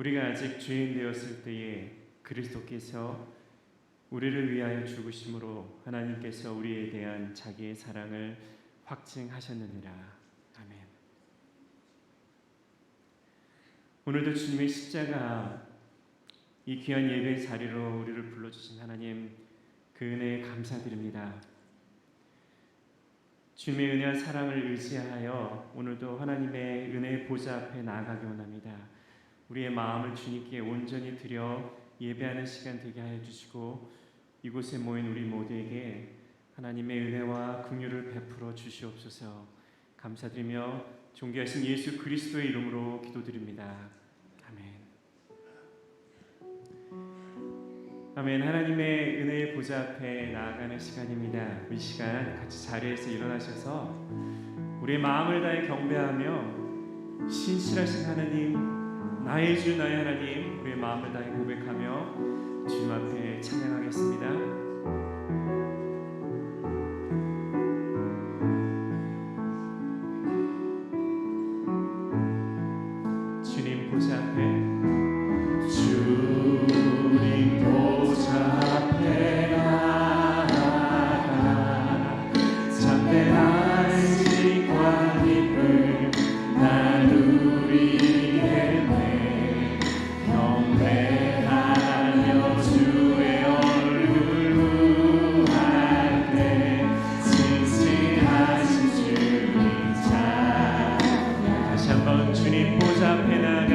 우리가 아직 죄인 되었을 때에 그리스도께서 우리를 위하여 죽으심으로 하나님께서 우리에 대한 자기의 사랑을 확증하셨느니라. 아멘. 오늘도 주님의 십자가 이 귀한 예배의 자리로 우리를 불러주신 하나님, 그 은혜에 감사드립니다. 주님의 은혜와 사랑을 의지하여 오늘도 하나님의 은혜의 보좌 앞에 나아가기 원합니다. 우리의 마음을 주님께 온전히 드려 예배하는 시간 되게 하여 주시고, 이곳에 모인 우리 모두에게 하나님의 은혜와 긍휼을 베풀어 주시옵소서. 감사드리며 존귀하신 예수 그리스도의 이름으로 기도드립니다. 아멘. 아멘. 하나님의 은혜의 보좌 앞에 나아가는 시간입니다. 이 시간 같이 자리에서 일어나셔서 우리의 마음을 다해 경배하며 신실하신 하나님, 나의 주 나의 하나님, 우리의 마음을 다해 고백하며 주님 앞에 찬양하겠습니다. 주님 보좌 앞에, 주님 보좌 앞에 나아가 참된 안식과 기쁨 나누리에 경배하며 주의 얼굴 구할 때 신실하신 주님 찬양. 다시 한번 주님 보좌 앞에 나가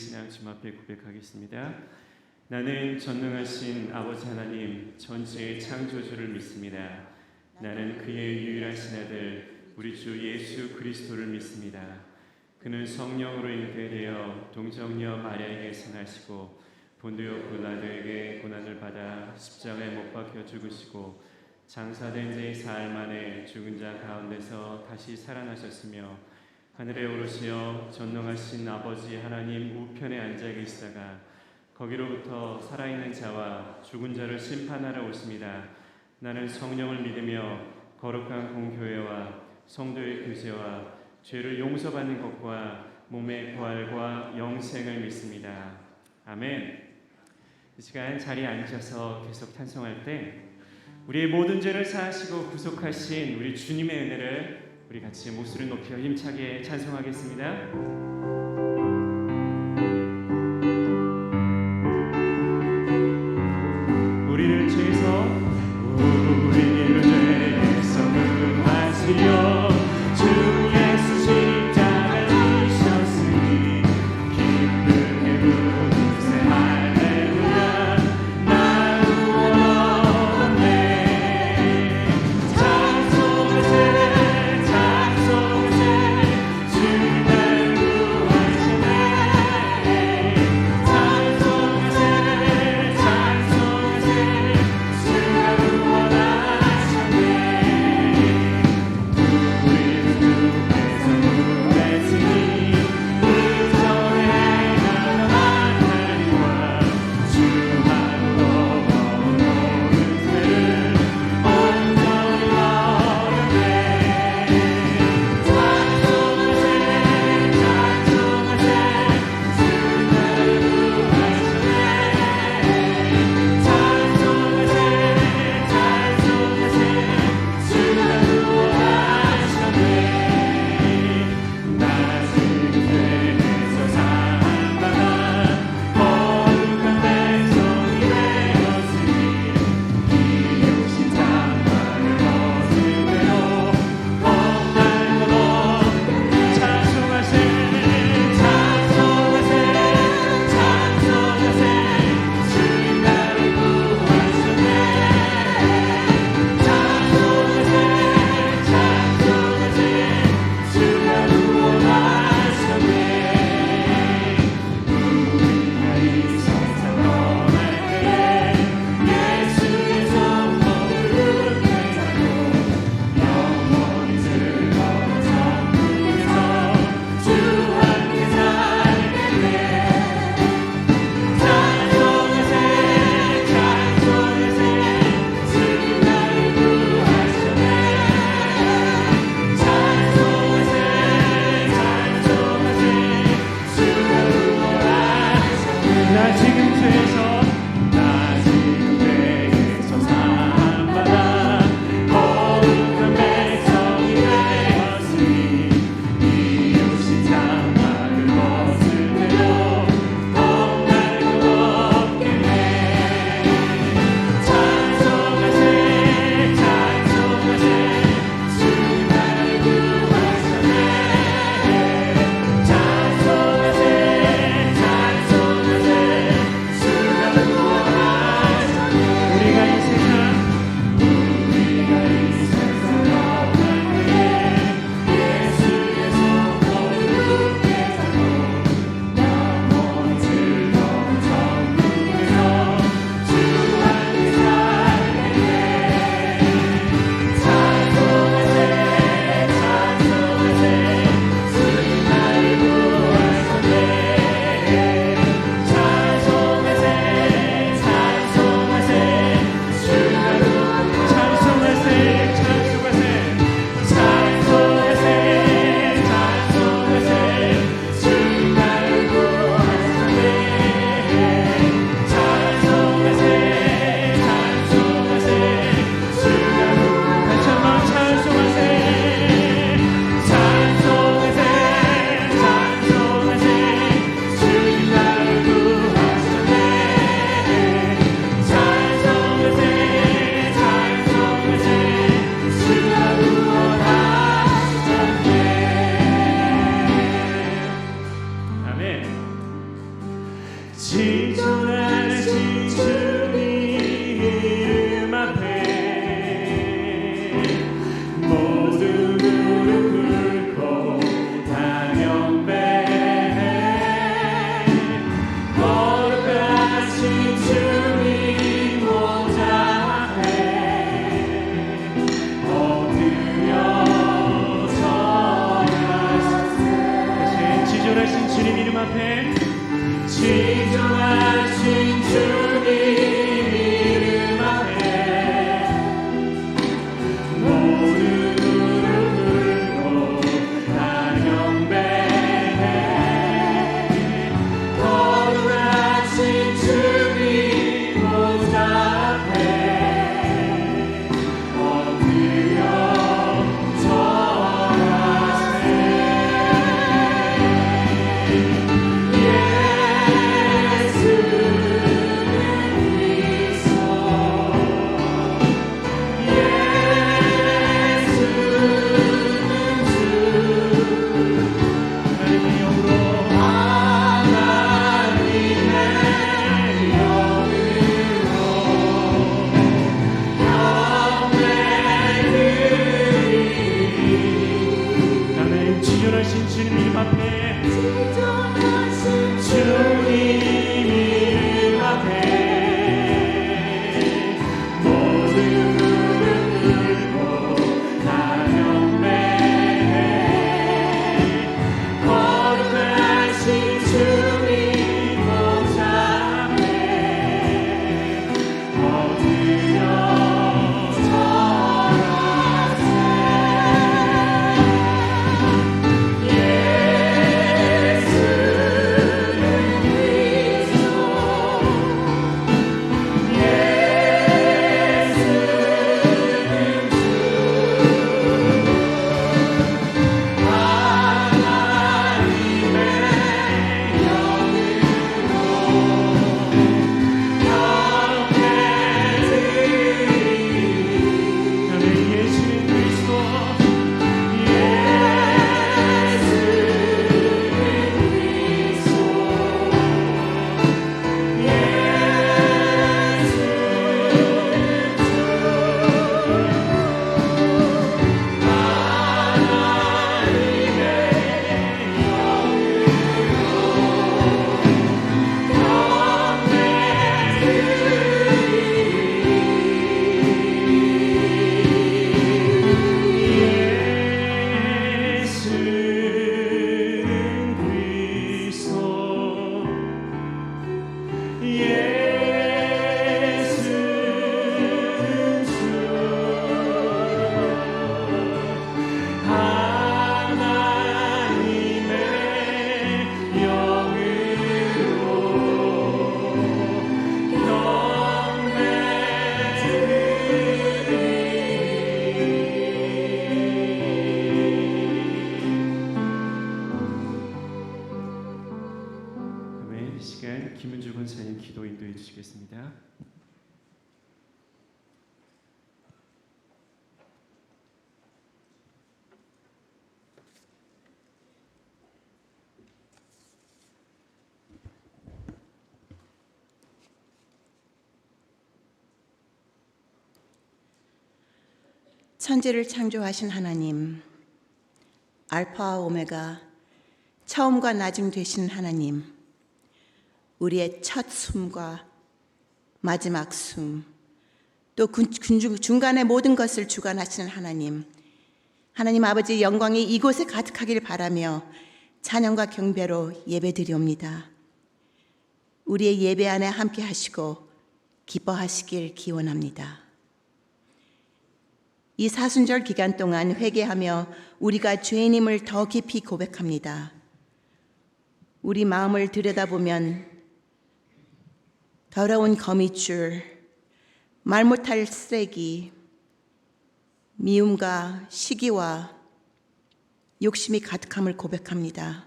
신앙 주님 앞에 고백하겠습니다. 나는 전능하신 아버지 하나님 전지의 창조주를 믿습니다. 나는 그의 유일하신 아들 우리 주 예수 그리스도를 믿습니다. 그는 성령으로 잉태되어 동정녀 마리아에게서 나시고 본디오 빌라도에게 고난을 받아 십자가에 못 박혀 죽으시고 장사된 지 사흘 만에 죽은 자 가운데서 다시 살아나셨으며 하늘에 오르시어 전능하신 아버지 하나님 우편에 앉아 계시다가 거기로부터 살아있는 자와 죽은 자를 심판하러 오십니다. 나는 성령을 믿으며 거룩한 공교회와 성도의 교제와 죄를 용서받는 것과 몸의 부활과 영생을 믿습니다. 아멘. 이 시간 자리에 앉아서 계속 찬송할 때 우리의 모든 죄를 사하시고 구속하신 우리 주님의 은혜를 우리 같이 목소리 높여 힘차게 찬송하겠습니다. 우리를 죄에서 금하시어 주 예수 십자가를 지셨으니 기쁘게 부르세 할렐루야 나 구원하네. 찬송하세 찬송하세 주님 날 구하시네. 찬송하세 찬송하세 주가 구원하셨네. 지존하신 주님 이름 앞에 모두 무릎 꿇고 다 경배해. 거룩하신 주님 보좌 앞에 엎드려 절하세. 지존하신 주님 이름 앞에 지존하신 주님 이름 앞에 모두 무릎 꿇고 다 경배해. 거룩하신 주님 보좌 앞에 엎드려 절하세. 지존하신 주님 이름 앞에 주님 이름 앞에 모두 무릎 꿇고 다 경배해. 거룩하신 주님 보좌 앞에 엎드려 절하세. 이 시간 김은주 권사님 기도 인도해 주시겠습니다. 천지를 창조하신 하나님, 알파와 오메가, 처음과 나중 되신 하나님, 우리의 첫 숨과 마지막 숨, 또 중간의 모든 것을 주관하시는 하나님, 하나님 아버지의 영광이 이곳에 가득하길 바라며 찬양과 경배로 예배드리옵니다. 우리의 예배 안에 함께 하시고 기뻐하시길 기원합니다. 이 사순절 기간 동안 회개하며 우리가 죄인임을 더 깊이 고백합니다. 우리 마음을 들여다보면 더러운 거미줄, 말 못할 쓰레기, 미움과 시기와 욕심이 가득함을 고백합니다.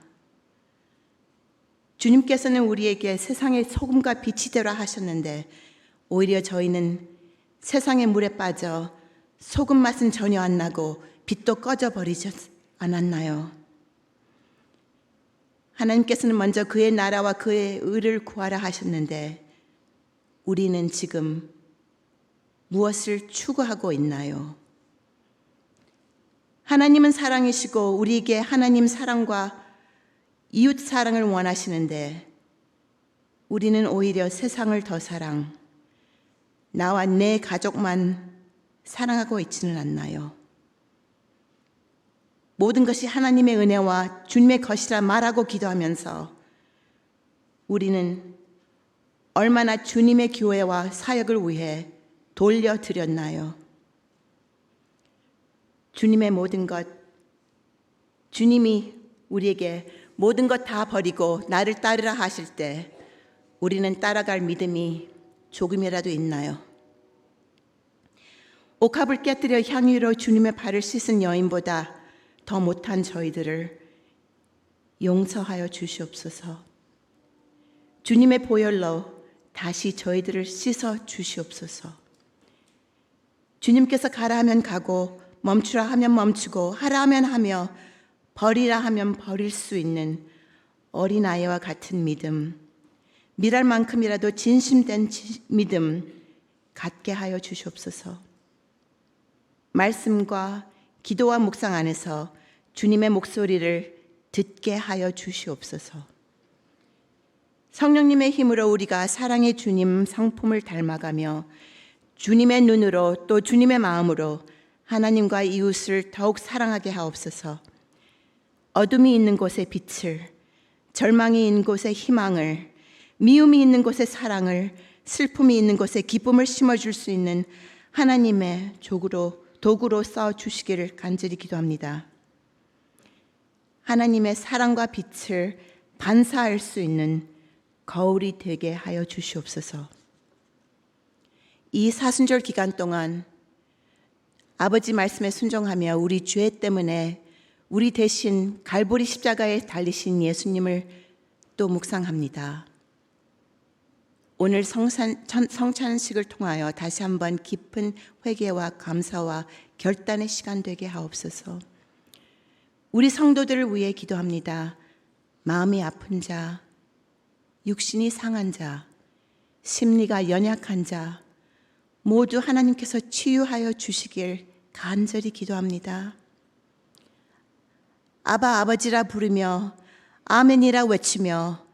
주님께서는 우리에게 세상의 소금과 빛이 되라 하셨는데 오히려 저희는 세상의 물에 빠져 소금 맛은 전혀 안 나고 빛도 꺼져버리지 않았나요? 하나님께서는 먼저 그의 나라와 그의 의를 구하라 하셨는데 우리는 지금 무엇을 추구하고 있나요? 하나님은 사랑이시고 우리에게 하나님 사랑과 이웃 사랑을 원하시는데 우리는 오히려 세상을 더 사랑, 나와 내 가족만 사랑하고 있지는 않나요? 모든 것이 하나님의 은혜와 주님의 것이라 말하고 기도하면서 우리는 얼마나 주님의 교회와 사역을 위해 돌려드렸나요? 주님의 모든 것, 주님이 우리에게 모든 것 다 버리고 나를 따르라 하실 때 우리는 따라갈 믿음이 조금이라도 있나요? 옥합을 깨뜨려 향유로 주님의 발을 씻은 여인보다 더 못한 저희들을 용서하여 주시옵소서. 주님의 보혈로 다시 저희들을 씻어 주시옵소서. 주님께서 가라 하면 가고 멈추라 하면 멈추고 하라 하면 하며 버리라 하면 버릴 수 있는 어린아이와 같은 믿음, 미랄 만큼이라도 진심된 믿음 갖게 하여 주시옵소서. 말씀과 기도와 묵상 안에서 주님의 목소리를 듣게 하여 주시옵소서. 성령님의 힘으로 우리가 사랑의 주님 성품을 닮아가며 주님의 눈으로 또 주님의 마음으로 하나님과 이웃을 더욱 사랑하게 하옵소서. 어둠이 있는 곳에 빛을, 절망이 있는 곳에 희망을, 미움이 있는 곳에 사랑을, 슬픔이 있는 곳에 기쁨을 심어줄 수 있는 하나님의 도구로 써주시기를 간절히 기도합니다. 하나님의 사랑과 빛을 반사할 수 있는 거울이 되게 하여 주시옵소서. 이 사순절 기간 동안 아버지 말씀에 순종하며 우리 죄 때문에 우리 대신 갈보리 십자가에 달리신 예수님을 또 묵상합니다. 오늘 성찬식을 통하여 다시 한번 깊은 회개와 감사와 결단의 시간 되게 하옵소서. 우리 성도들을 위해 기도합니다. 마음이 아픈 자, 육신이 상한 자, 심리가 연약한 자 모두 하나님께서 치유하여 주시길 간절히 기도합니다. 아바 아버지라 부르며 아멘이라 외치며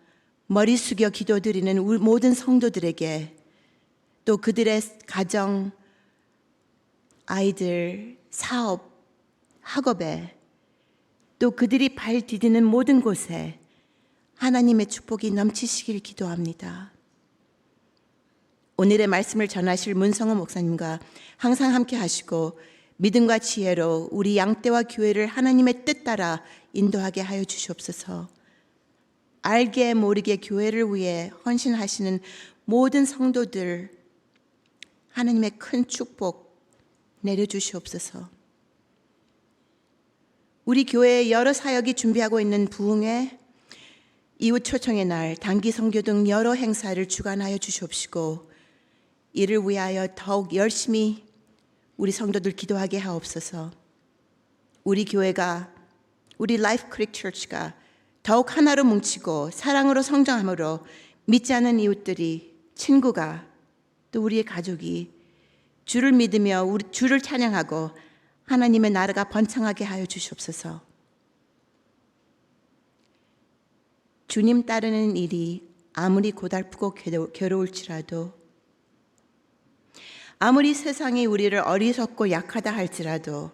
머리 숙여 기도드리는 우리 모든 성도들에게 또 그들의 가정, 아이들, 사업, 학업에 또 그들이 발 디디는 모든 곳에 하나님의 축복이 넘치시길 기도합니다. 오늘의 말씀을 전하실 문성호 목사님과 항상 함께 하시고 믿음과 지혜로 우리 양떼와 교회를 하나님의 뜻 따라 인도하게 하여 주시옵소서. 알게 모르게 교회를 위해 헌신하시는 모든 성도들 하나님의 큰 축복 내려주시옵소서. 우리 교회에 여러 사역이 준비하고 있는 부흥회, 이웃 초청의 날, 단기 선교 등 여러 행사를 주관하여 주시옵시고 이를 위하여 더욱 열심히 우리 성도들 기도하게 하옵소서. 우리 교회가, 우리 라이프 크릭 처치가 더욱 하나로 뭉치고 사랑으로 성장함으로 믿지 않는 이웃들이, 친구가, 또 우리의 가족이 주를 믿으며 주를 찬양하고 하나님의 나라가 번창하게 하여 주시옵소서. 주님 따르는 일이 아무리 고달프고 괴로울지라도, 아무리 세상이 우리를 어리석고 약하다 할지라도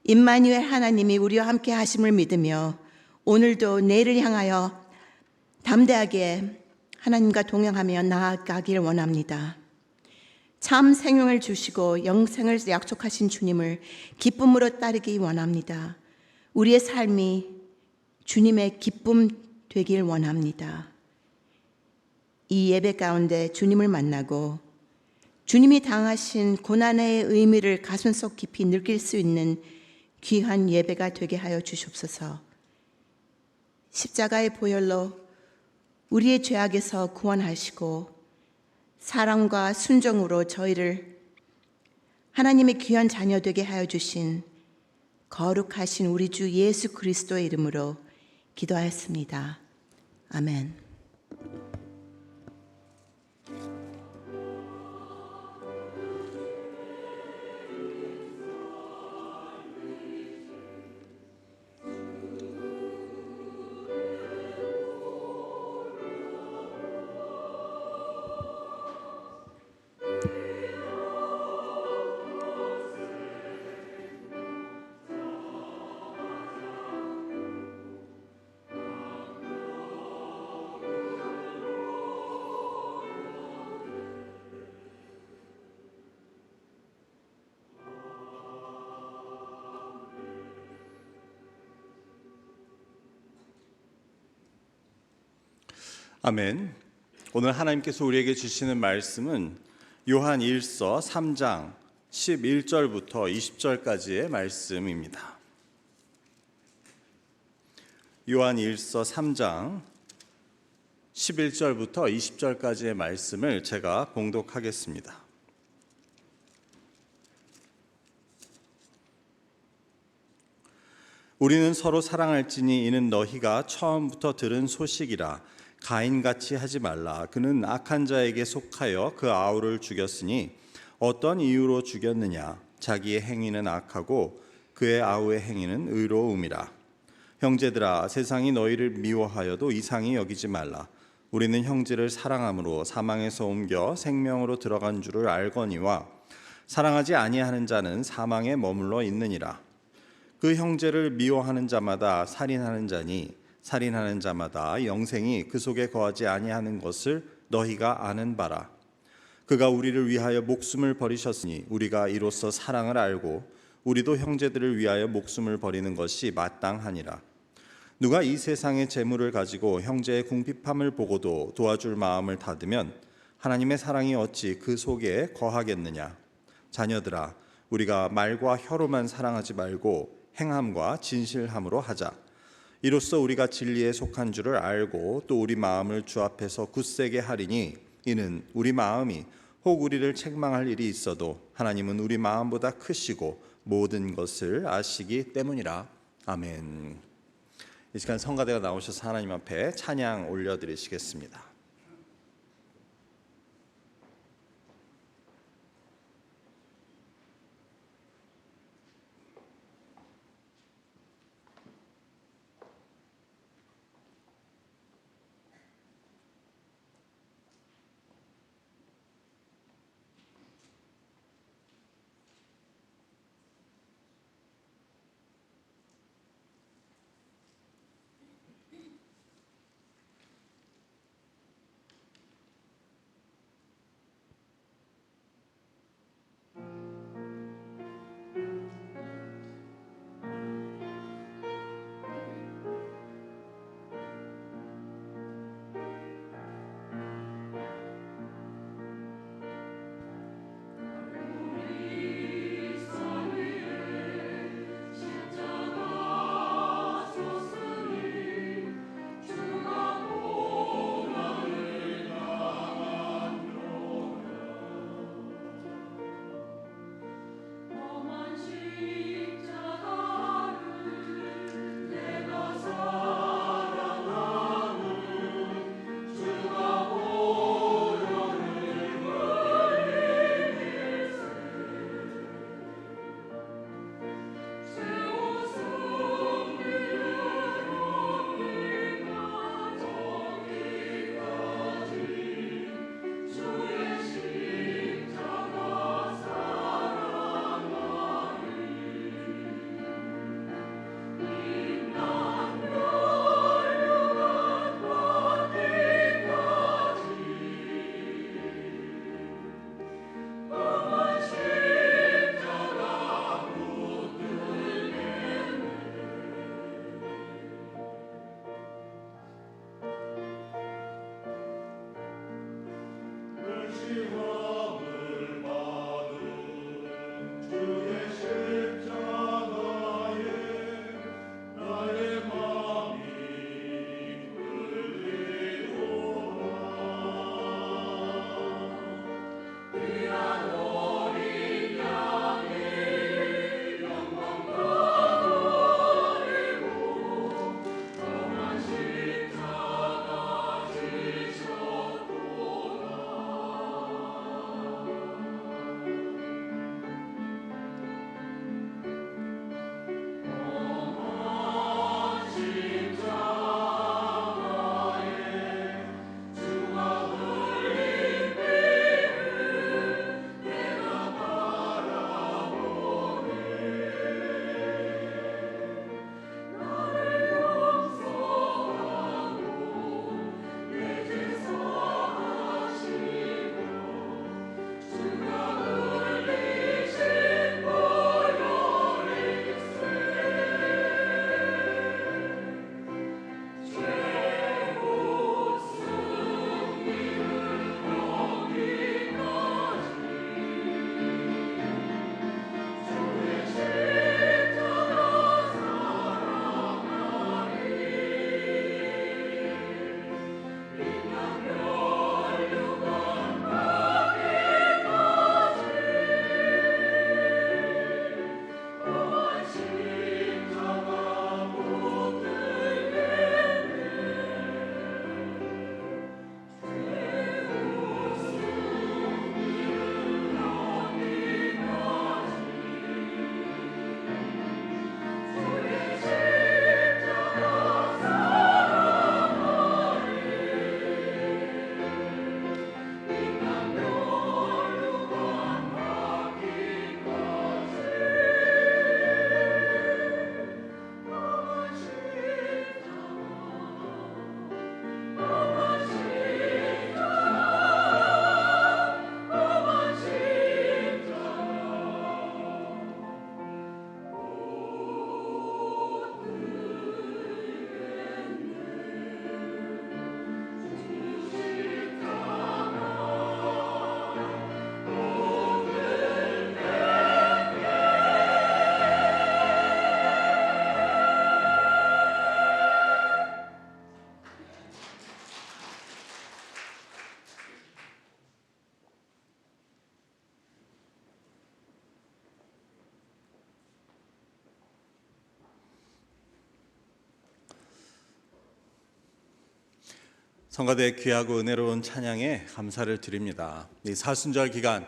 임마누엘 하나님이 우리와 함께 하심을 믿으며 오늘도 내일을 향하여 담대하게 하나님과 동행하며 나아가길 원합니다. 참 생명을 주시고 영생을 약속하신 주님을 기쁨으로 따르기 원합니다. 우리의 삶이 주님의 기쁨 되길 원합니다. 이 예배 가운데 주님을 만나고 주님이 당하신 고난의 의미를 가슴속 깊이 느낄 수 있는 귀한 예배가 되게 하여 주시옵소서. 십자가의 보혈로 우리의 죄악에서 구원하시고 사랑과 순종으로 저희를 하나님의 귀한 자녀 되게 하여 주신 거룩하신 우리 주 예수 그리스도의 이름으로 기도하였습니다. 아멘. 아멘. 오늘 하나님께서 우리에게 주시는 말씀은 요한 1서 3장 11절부터 20절까지의 말씀입니다. 요한 1서 3장 11절부터 20절까지의 말씀을 제가 봉독하겠습니다. 우리는 서로 사랑할지니 이는 너희가 처음부터 들은 소식이라. 가인같이 하지 말라. 그는 악한 자에게 속하여 그 아우를 죽였으니 어떤 이유로 죽였느냐? 자기의 행위는 악하고 그의 아우의 행위는 의로움이라. 형제들아, 세상이 너희를 미워하여도 이상히 여기지 말라. 우리는 형제를 사랑함으로 사망에서 옮겨 생명으로 들어간 줄을 알거니와 사랑하지 아니하는 자는 사망에 머물러 있느니라. 그 형제를 미워하는 자마다 살인하는 자니 살인하는 자마다 영생이 그 속에 거하지 아니하는 것을 너희가 아는 바라. 그가 우리를 위하여 목숨을 버리셨으니 우리가 이로써 사랑을 알고 우리도 형제들을 위하여 목숨을 버리는 것이 마땅하니라. 누가 이 세상의 재물을 가지고 형제의 궁핍함을 보고도 도와줄 마음을 닫으면 하나님의 사랑이 어찌 그 속에 거하겠느냐. 자녀들아, 우리가 말과 혀로만 사랑하지 말고 행함과 진실함으로 하자. 이로써 우리가 진리에 속한 줄을 알고 또 우리 마음을 주 앞에서 굳세게 하리니 이는 우리 마음이 혹 우리를 책망할 일이 있어도 하나님은 우리 마음보다 크시고 모든 것을 아시기 때문이라. 아멘. 이 시간 성가대가 나오셔서 하나님 앞에 찬양 올려드리시겠습니다. 성가대의 귀하고 은혜로운 찬양에 감사를 드립니다. 이 사순절 기간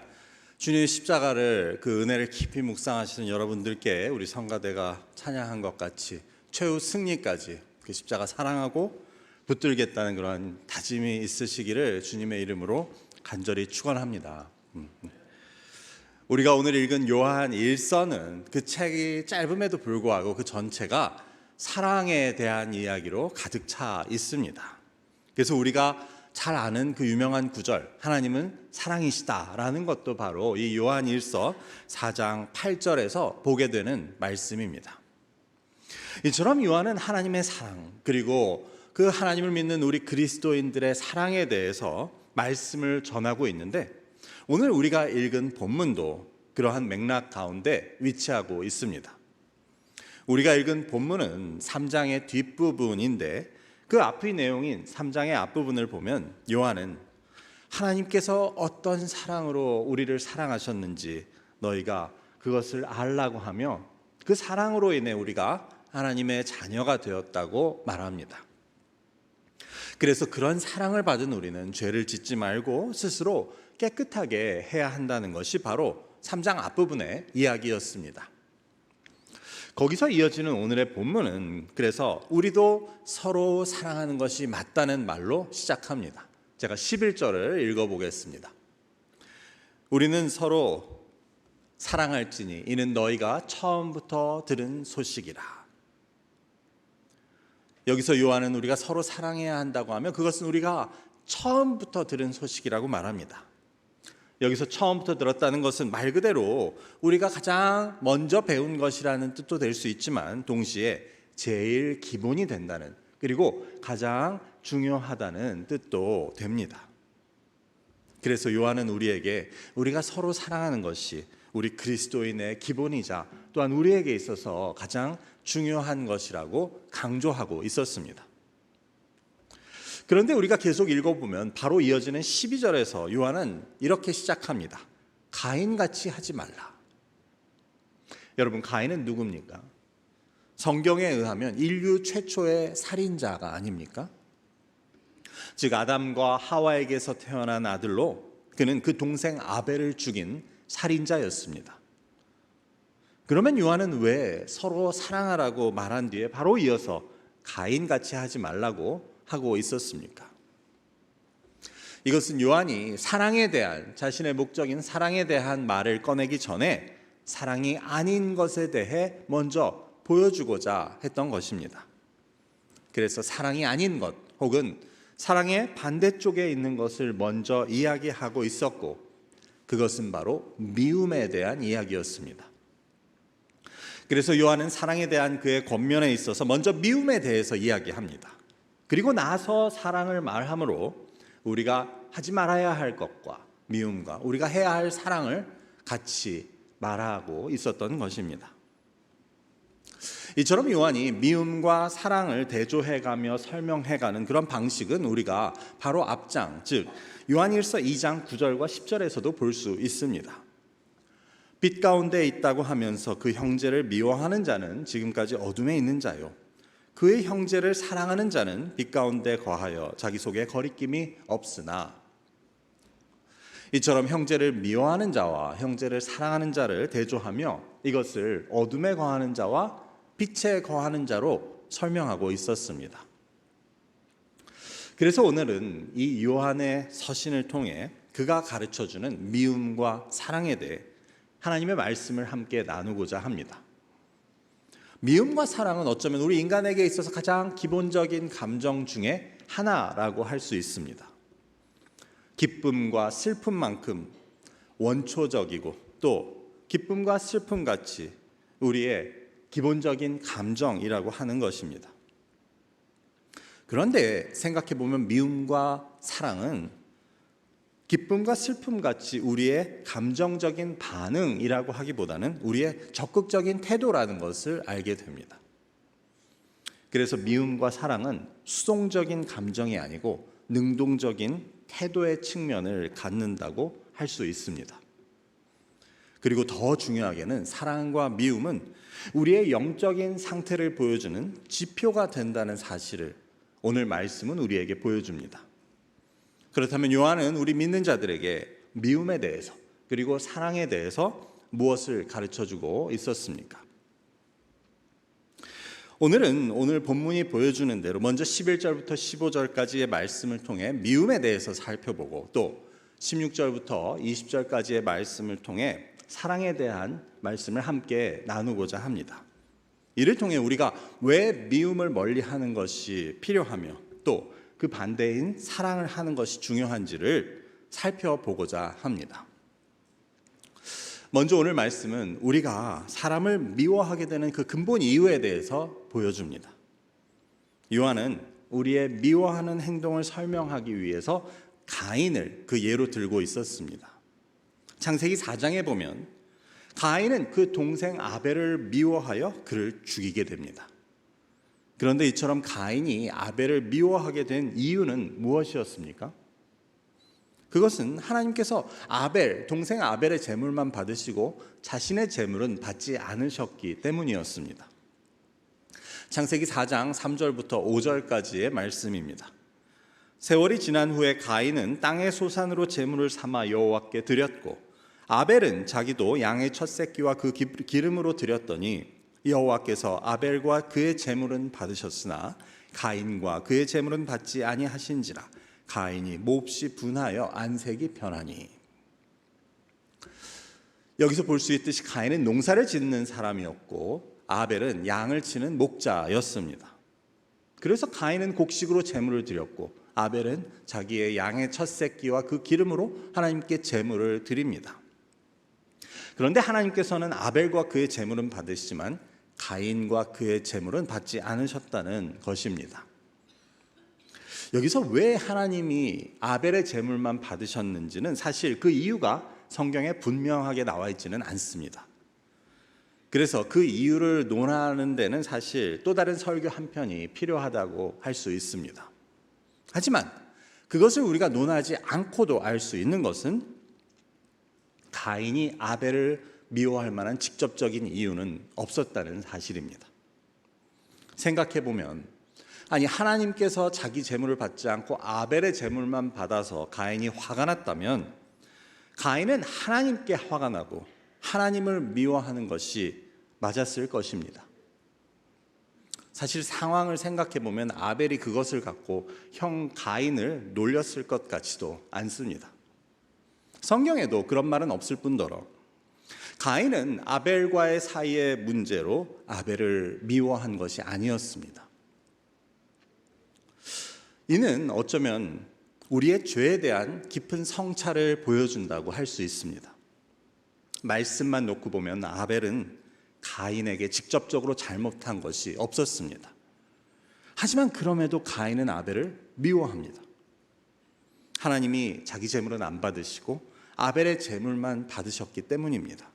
주님의 십자가를 그 은혜를 깊이 묵상하시는 여러분들께 우리 성가대가 찬양한 것 같이 최후 승리까지 그 십자가 사랑하고 붙들겠다는 그런 다짐이 있으시기를 주님의 이름으로 간절히 축원합니다. 우리가 오늘 읽은 요한 1서는 그 책이 짧음에도 불구하고 그 전체가 사랑에 대한 이야기로 가득 차 있습니다. 그래서 우리가 잘 아는 그 유명한 구절, 하나님은 사랑이시다라는 것도 바로 이 요한 1서 4장 8절에서 보게 되는 말씀입니다. 이처럼 요한은 하나님의 사랑, 그리고 그 하나님을 믿는 우리 그리스도인들의 사랑에 대해서 말씀을 전하고 있는데, 오늘 우리가 읽은 본문도 그러한 맥락 가운데 위치하고 있습니다. 우리가 읽은 본문은 3장의 뒷부분인데, 그 앞의 내용인 3장의 앞부분을 보면 요한은 하나님께서 어떤 사랑으로 우리를 사랑하셨는지 너희가 그것을 알라고 하며, 그 사랑으로 인해 우리가 하나님의 자녀가 되었다고 말합니다. 그래서 그런 사랑을 받은 우리는 죄를 짓지 말고 스스로 깨끗하게 해야 한다는 것이 바로 3장 앞부분의 이야기였습니다. 거기서 이어지는 오늘의 본문은 그래서 우리도 서로 사랑하는 것이 맞다는 말로 시작합니다. 제가 11절을 읽어보겠습니다. 우리는 서로 사랑할지니 이는 너희가 처음부터 들은 소식이라. 여기서 요한은 우리가 서로 사랑해야 한다고 하면 그것은 우리가 처음부터 들은 소식이라고 말합니다. 여기서 처음부터 들었다는 것은 말 그대로 우리가 가장 먼저 배운 것이라는 뜻도 될 수 있지만, 동시에 제일 기본이 된다는, 그리고 가장 중요하다는 뜻도 됩니다. 그래서 요한은 우리에게 우리가 서로 사랑하는 것이 우리 그리스도인의 기본이자 또한 우리에게 있어서 가장 중요한 것이라고 강조하고 있었습니다. 그런데 우리가 계속 읽어보면 바로 이어지는 12절에서 요한은 이렇게 시작합니다. 가인같이 하지 말라. 여러분, 가인은 누굽니까? 성경에 의하면 인류 최초의 살인자가 아닙니까? 즉 아담과 하와에게서 태어난 아들로 그는 그 동생 아벨을 죽인 살인자였습니다. 그러면 요한은 왜 서로 사랑하라고 말한 뒤에 바로 이어서 가인같이 하지 말라고 하고 있었습니까? 이것은 요한이 사랑에 대한, 자신의 목적인 사랑에 대한 말을 꺼내기 전에 사랑이 아닌 것에 대해 먼저 보여주고자 했던 것입니다. 그래서 사랑이 아닌 것 혹은 사랑의 반대쪽에 있는 것을 먼저 이야기하고 있었고, 그것은 바로 미움에 대한 이야기였습니다. 그래서 요한은 사랑에 대한 그의 권면에 있어서 먼저 미움에 대해서 이야기합니다. 그리고 나서 사랑을 말함으로 우리가 하지 말아야 할 것과 미움과 우리가 해야 할 사랑을 같이 말하고 있었던 것입니다. 이처럼 요한이 미움과 사랑을 대조해가며 설명해가는 그런 방식은 우리가 바로 앞장, 즉 요한일서 2장 9절과 10절에서도 볼 수 있습니다. 빛 가운데 있다고 하면서 그 형제를 미워하는 자는 지금까지 어둠에 있는 자요, 그의 형제를 사랑하는 자는 빛 가운데 거하여 자기 속에 거리낌이 없으나, 이처럼 형제를 미워하는 자와 형제를 사랑하는 자를 대조하며 이것을 어둠에 거하는 자와 빛에 거하는 자로 설명하고 있었습니다. 그래서 오늘은 이 요한의 서신을 통해 그가 가르쳐주는 미움과 사랑에 대해 하나님의 말씀을 함께 나누고자 합니다. 미움과 사랑은 어쩌면 우리 인간에게 있어서 가장 기본적인 감정 중에 하나라고 할 수 있습니다. 기쁨과 슬픔만큼 원초적이고 또 기쁨과 슬픔 같이 우리의 기본적인 감정이라고 하는 것입니다. 그런데 생각해 보면 미움과 사랑은 기쁨과 슬픔 같이 우리의 감정적인 반응이라고 하기보다는 우리의 적극적인 태도라는 것을 알게 됩니다. 그래서 미움과 사랑은 수동적인 감정이 아니고 능동적인 태도의 측면을 갖는다고 할 수 있습니다. 그리고 더 중요하게는 사랑과 미움은 우리의 영적인 상태를 보여주는 지표가 된다는 사실을 오늘 말씀은 우리에게 보여줍니다. 그렇다면 요한은 우리 믿는 자들에게 미움에 대해서 그리고 사랑에 대해서 무엇을 가르쳐주고 있었습니까? 오늘 본문이 보여주는 대로 먼저 11절부터 15절까지의 말씀을 통해 미움에 대해서 살펴보고 또 16절부터 20절까지의 말씀을 통해 사랑에 대한 말씀을 함께 나누고자 합니다. 이를 통해 우리가 왜 미움을 멀리하는 것이 필요하며 또 그 반대인 사랑을 하는 것이 중요한지를 살펴보고자 합니다. 먼저 오늘 말씀은 우리가 사람을 미워하게 되는 그 근본 이유에 대해서 보여줍니다. 요한은 우리의 미워하는 행동을 설명하기 위해서 가인을 그 예로 들고 있었습니다. 창세기 4장에 보면 가인은 그 동생 아벨을 미워하여 그를 죽이게 됩니다. 그런데 이처럼 가인이 아벨을 미워하게 된 이유는 무엇이었습니까? 그것은 하나님께서 동생 아벨의 제물만 받으시고 자신의 제물은 받지 않으셨기 때문이었습니다. 창세기 4장 3절부터 5절까지의 말씀입니다. 세월이 지난 후에 가인은 땅의 소산으로 제물을 삼아 여호와께 드렸고 아벨은 자기도 양의 첫 새끼와 그 기름으로 드렸더니 여호와께서 아벨과 그의 제물은 받으셨으나 가인과 그의 제물은 받지 아니하신지라 가인이 몹시 분하여 안색이 변하니. 여기서 볼 수 있듯이 가인은 농사를 짓는 사람이었고 아벨은 양을 치는 목자였습니다. 그래서 가인은 곡식으로 제물을 드렸고 아벨은 자기의 양의 첫 새끼와 그 기름으로 하나님께 제물을 드립니다. 그런데 하나님께서는 아벨과 그의 제물은 받으시지만 가인과 그의 제물은 받지 않으셨다는 것입니다. 여기서 왜 하나님이 아벨의 제물만 받으셨는지는 사실 그 이유가 성경에 분명하게 나와 있지는 않습니다. 그래서 그 이유를 논하는 데는 사실 또 다른 설교 한 편이 필요하다고 할 수 있습니다. 하지만 그것을 우리가 논하지 않고도 알 수 있는 것은 가인이 아벨을 미워할 만한 직접적인 이유는 없었다는 사실입니다. 생각해보면 하나님께서 자기 제물을 받지 않고 아벨의 제물만 받아서 가인이 화가 났다면 가인은 하나님께 화가 나고 하나님을 미워하는 것이 맞았을 것입니다. 사실 상황을 생각해보면 아벨이 그것을 갖고 형 가인을 놀렸을 것 같지도 않습니다. 성경에도 그런 말은 없을 뿐더러 가인은 아벨과의 사이의 문제로 아벨을 미워한 것이 아니었습니다. 이는 어쩌면 우리의 죄에 대한 깊은 성찰을 보여준다고 할 수 있습니다. 말씀만 놓고 보면 아벨은 가인에게 직접적으로 잘못한 것이 없었습니다. 하지만 그럼에도 가인은 아벨을 미워합니다. 하나님이 자기 제물은 안 받으시고 아벨의 제물만 받으셨기 때문입니다.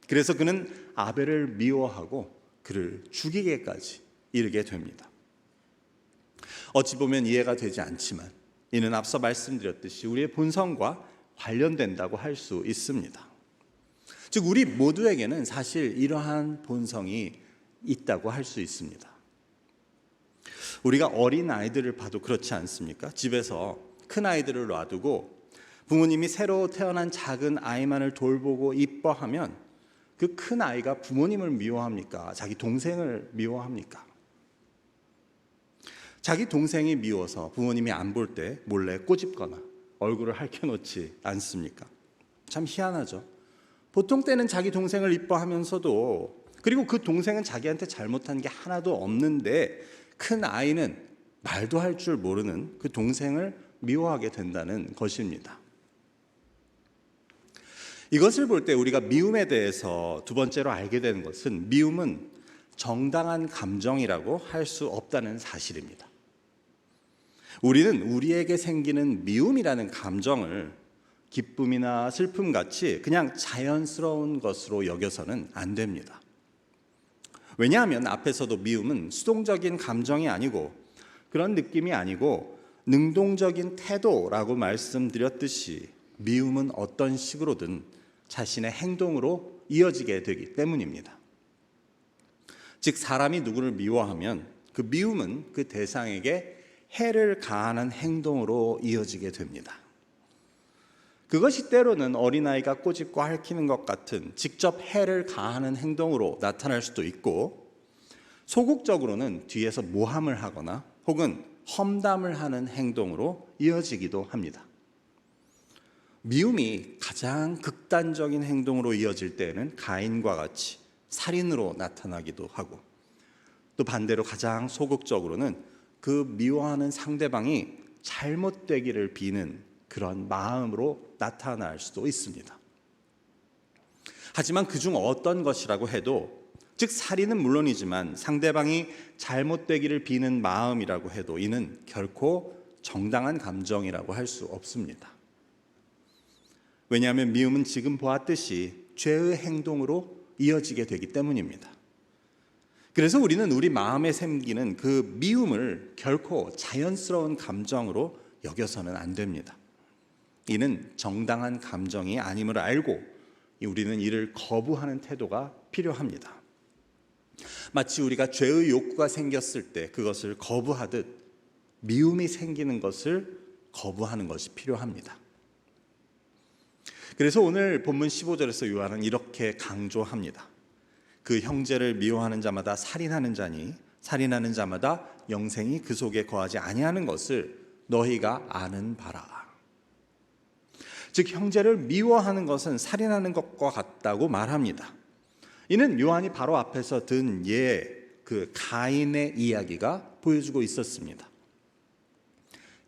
그래서 그는 아벨을 미워하고 그를 죽이게까지 이르게 됩니다. 어찌 보면 이해가 되지 않지만 이는 앞서 말씀드렸듯이 우리의 본성과 관련된다고 할 수 있습니다. 즉 우리 모두에게는 사실 이러한 본성이 있다고 할 수 있습니다. 우리가 어린 아이들을 봐도 그렇지 않습니까? 집에서 큰 아이들을 놔두고 부모님이 새로 태어난 작은 아이만을 돌보고 이뻐하면 그 큰 아이가 부모님을 미워합니까? 자기 동생을 미워합니까? 자기 동생이 미워서 부모님이 안 볼 때 몰래 꼬집거나 얼굴을 핥혀놓지 않습니까? 참 희한하죠. 보통 때는 자기 동생을 이뻐하면서도 그리고 그 동생은 자기한테 잘못한 게 하나도 없는데 큰 아이는 말도 할 줄 모르는 그 동생을 미워하게 된다는 것입니다. 이것을 볼 때 우리가 미움에 대해서 두 번째로 알게 되는 것은 미움은 정당한 감정이라고 할 수 없다는 사실입니다. 우리는 우리에게 생기는 미움이라는 감정을 기쁨이나 슬픔같이 그냥 자연스러운 것으로 여겨서는 안 됩니다. 왜냐하면 앞에서도 미움은 수동적인 감정이 아니고 그런 느낌이 아니고 능동적인 태도라고 말씀드렸듯이 미움은 어떤 식으로든 자신의 행동으로 이어지게 되기 때문입니다. 즉 사람이 누구를 미워하면 그 미움은 그 대상에게 해를 가하는 행동으로 이어지게 됩니다. 그것이 때로는 어린아이가 꼬집고 핥히는 것 같은 직접 해를 가하는 행동으로 나타날 수도 있고, 소극적으로는 뒤에서 모함을 하거나 혹은 험담을 하는 행동으로 이어지기도 합니다. 미움이 가장 극단적인 행동으로 이어질 때에는 가인과 같이 살인으로 나타나기도 하고, 또 반대로 가장 소극적으로는 그 미워하는 상대방이 잘못되기를 비는 그런 마음으로 나타날 수도 있습니다. 하지만 그중 어떤 것이라고 해도, 즉 살인은 물론이지만 상대방이 잘못되기를 비는 마음이라고 해도 이는 결코 정당한 감정이라고 할 수 없습니다. 왜냐하면 미움은 지금 보았듯이 죄의 행동으로 이어지게 되기 때문입니다. 그래서 우리는 우리 마음에 생기는 그 미움을 결코 자연스러운 감정으로 여겨서는 안 됩니다. 이는 정당한 감정이 아님을 알고 우리는 이를 거부하는 태도가 필요합니다. 마치 우리가 죄의 욕구가 생겼을 때 그것을 거부하듯 미움이 생기는 것을 거부하는 것이 필요합니다. 그래서 오늘 본문 15절에서 요한은 이렇게 강조합니다. 그 형제를 미워하는 자마다 살인하는 자니 살인하는 자마다 영생이 그 속에 거하지 아니하는 것을 너희가 아는 바라. 즉 형제를 미워하는 것은 살인하는 것과 같다고 말합니다. 이는 요한이 바로 앞에서 든 그 가인의 이야기가 보여주고 있었습니다.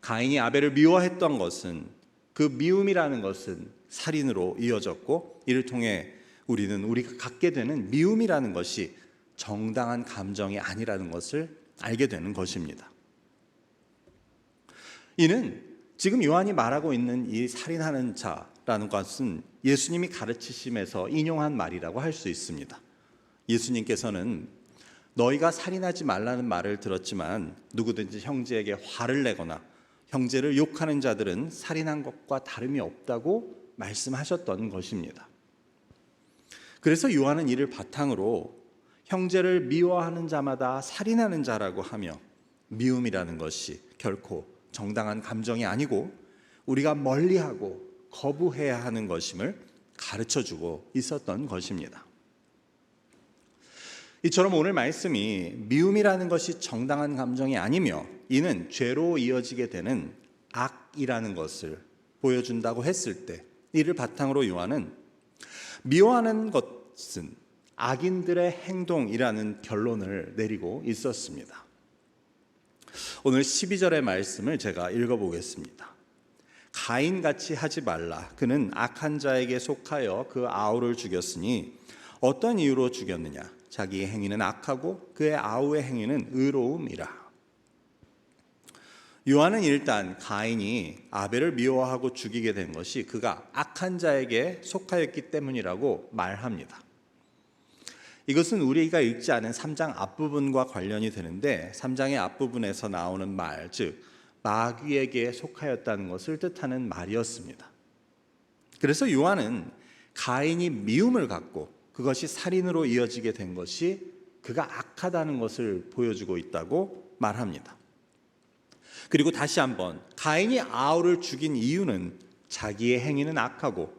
가인이 아벨을 미워했던 것은, 그 미움이라는 것은 살인으로 이어졌고, 이를 통해 우리는 우리가 갖게 되는 미움이라는 것이 정당한 감정이 아니라는 것을 알게 되는 것입니다. 이는 지금 요한이 말하고 있는 이 살인하는 자라는 것은 예수님이 가르치심에서 인용한 말이라고 할 수 있습니다. 예수님께서는 너희가 살인하지 말라는 말을 들었지만 누구든지 형제에게 화를 내거나 형제를 욕하는 자들은 살인한 것과 다름이 없다고 말씀하셨던 것입니다. 그래서 요한은 이를 바탕으로 형제를 미워하는 자마다 살인하는 자라고 하며, 미움이라는 것이 결코 정당한 감정이 아니고 우리가 멀리하고 거부해야 하는 것임을 가르쳐주고 있었던 것입니다. 이처럼 오늘 말씀이 미움이라는 것이 정당한 감정이 아니며 이는 죄로 이어지게 되는 악이라는 것을 보여준다고 했을 때, 이를 바탕으로 요한은 미워하는 것은 악인들의 행동이라는 결론을 내리고 있었습니다. 오늘 12절의 말씀을 제가 읽어보겠습니다. 가인같이 하지 말라. 그는 악한 자에게 속하여 그 아우를 죽였으니 어떤 이유로 죽였느냐? 자기의 행위는 악하고 그의 아우의 행위는 의로움이라. 요한은 일단 가인이 아벨을 미워하고 죽이게 된 것이 그가 악한 자에게 속하였기 때문이라고 말합니다. 이것은 우리가 읽지 않은 3장 앞부분과 관련이 되는데, 3장의 앞부분에서 나오는 말, 즉 마귀에게 속하였다는 것을 뜻하는 말이었습니다. 그래서 요한은 가인이 미움을 갖고 그것이 살인으로 이어지게 된 것이 그가 악하다는 것을 보여주고 있다고 말합니다. 그리고 다시 한번 가인이 아우를 죽인 이유는 자기의 행위는 악하고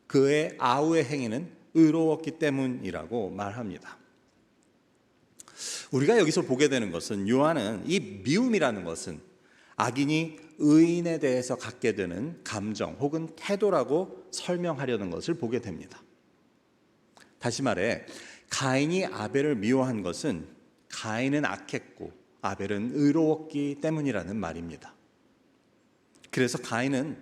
그의 아우의 행위는 의로웠기 때문이라고 말합니다. 우리가 여기서 보게 되는 것은 요한은 이 미움이라는 것은 악인이 의인에 대해서 갖게 되는 감정 혹은 태도라고 설명하려는 것을 보게 됩니다. 다시 말해 가인이 아벨을 미워한 것은 가인은 악했고 아벨은 의로웠기 때문이라는 말입니다. 그래서 가인은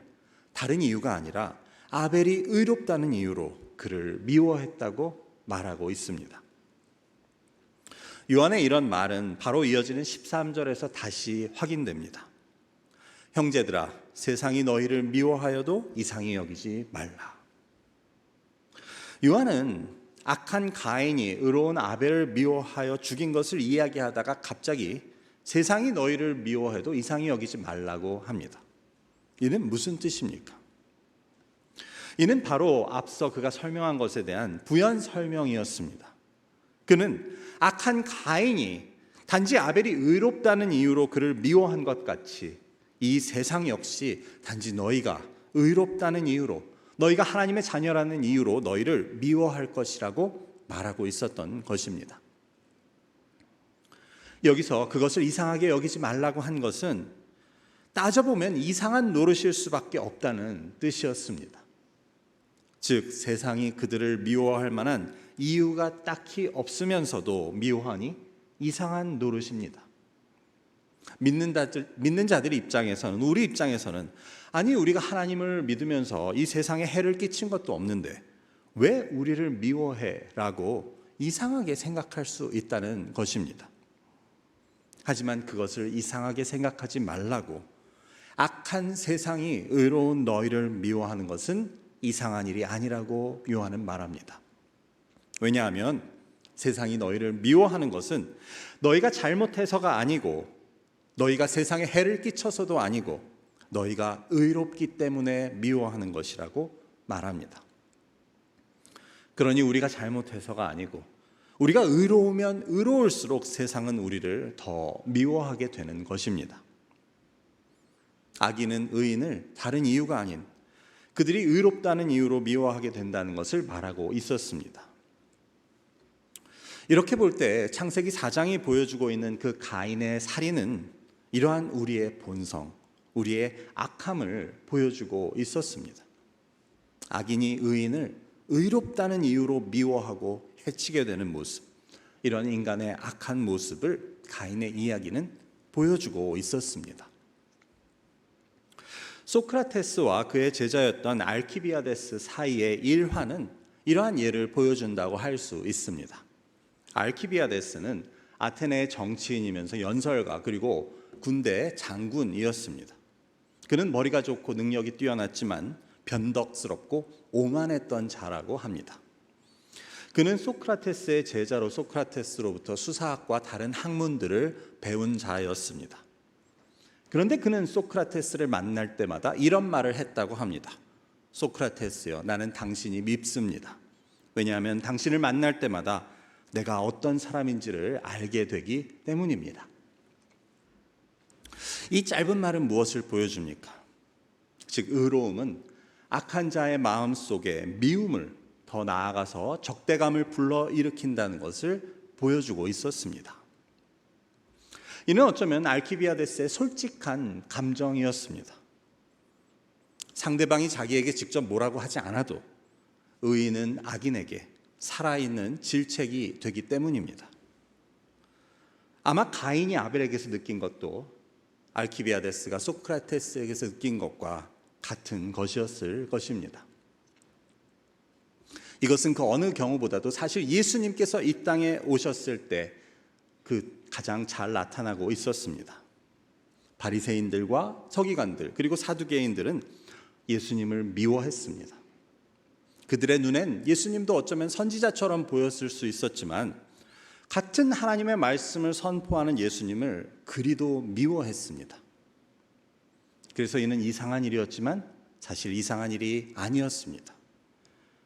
다른 이유가 아니라 아벨이 의롭다는 이유로 그를 미워했다고 말하고 있습니다. 요한의 이런 말은 바로 이어지는 13절에서 다시 확인됩니다. 형제들아, 세상이 너희를 미워하여도 이상히 여기지 말라. 요한은 악한 가인이 의로운 아벨을 미워하여 죽인 것을 이야기하다가 갑자기 세상이 너희를 미워해도 이상히 여기지 말라고 합니다. 이는 무슨 뜻입니까? 이는 바로 앞서 그가 설명한 것에 대한 부연 설명이었습니다. 그는 악한 가인이 단지 아벨이 의롭다는 이유로 그를 미워한 것 같이 이 세상 역시 단지 너희가 의롭다는 이유로, 너희가 하나님의 자녀라는 이유로 너희를 미워할 것이라고 말하고 있었던 것입니다. 여기서 그것을 이상하게 여기지 말라고 한 것은 따져보면 이상한 노릇일 수밖에 없다는 뜻이었습니다. 즉 세상이 그들을 미워할 만한 이유가 딱히 없으면서도 미워하니 이상한 노릇입니다. 믿는 자들 입장에서는, 우리 입장에서는 아니 우리가 하나님을 믿으면서 이 세상에 해를 끼친 것도 없는데 왜 우리를 미워해? 라고 이상하게 생각할 수 있다는 것입니다. 하지만 그것을 이상하게 생각하지 말라고, 악한 세상이 의로운 너희를 미워하는 것은 이상한 일이 아니라고 요한은 말합니다. 왜냐하면 세상이 너희를 미워하는 것은 너희가 잘못해서가 아니고, 너희가 세상에 해를 끼쳐서도 아니고, 너희가 의롭기 때문에 미워하는 것이라고 말합니다. 그러니 우리가 잘못해서가 아니고 우리가 의로우면 의로울수록 세상은 우리를 더 미워하게 되는 것입니다. 악인은 의인을 다른 이유가 아닌 그들이 의롭다는 이유로 미워하게 된다는 것을 말하고 있었습니다. 이렇게 볼 때 창세기 4장이 보여주고 있는 그 가인의 살인은 이러한 우리의 본성, 우리의 악함을 보여주고 있었습니다. 악인이 의인을 의롭다는 이유로 미워하고 해치게 되는 모습, 이런 인간의 악한 모습을 가인의 이야기는 보여주고 있었습니다. 소크라테스와 그의 제자였던 알키비아데스 사이의 일화는 이러한 예를 보여준다고 할 수 있습니다. 알키비아데스는 아테네의 정치인이면서 연설가 그리고 군대의 장군이었습니다. 그는 머리가 좋고 능력이 뛰어났지만 변덕스럽고 오만했던 자라고 합니다. 그는 소크라테스의 제자로 소크라테스로부터 수사학과 다른 학문들을 배운 자였습니다. 그런데 그는 소크라테스를 만날 때마다 이런 말을 했다고 합니다. 소크라테스여, 나는 당신이 밉습니다. 왜냐하면 당신을 만날 때마다 내가 어떤 사람인지를 알게 되기 때문입니다. 이 짧은 말은 무엇을 보여줍니까? 즉 의로움은 악한 자의 마음 속에 미움을, 더 나아가서 적대감을 불러일으킨다는 것을 보여주고 있었습니다. 이는 어쩌면 알키비아데스의 솔직한 감정이었습니다. 상대방이 자기에게 직접 뭐라고 하지 않아도 의인은 악인에게 살아있는 질책이 되기 때문입니다. 아마 가인이 아벨에게서 느낀 것도 알키비아데스가 소크라테스에게서 느낀 것과 같은 것이었을 것입니다. 이것은 그 어느 경우보다도 사실 예수님께서 이 땅에 오셨을 때 그 가장 잘 나타나고 있었습니다. 바리새인들과 서기관들 그리고 사두개인들은 예수님을 미워했습니다. 그들의 눈엔 예수님도 어쩌면 선지자처럼 보였을 수 있었지만 같은 하나님의 말씀을 선포하는 예수님을 그리도 미워했습니다. 그래서 이는 이상한 일이었지만 사실 이상한 일이 아니었습니다.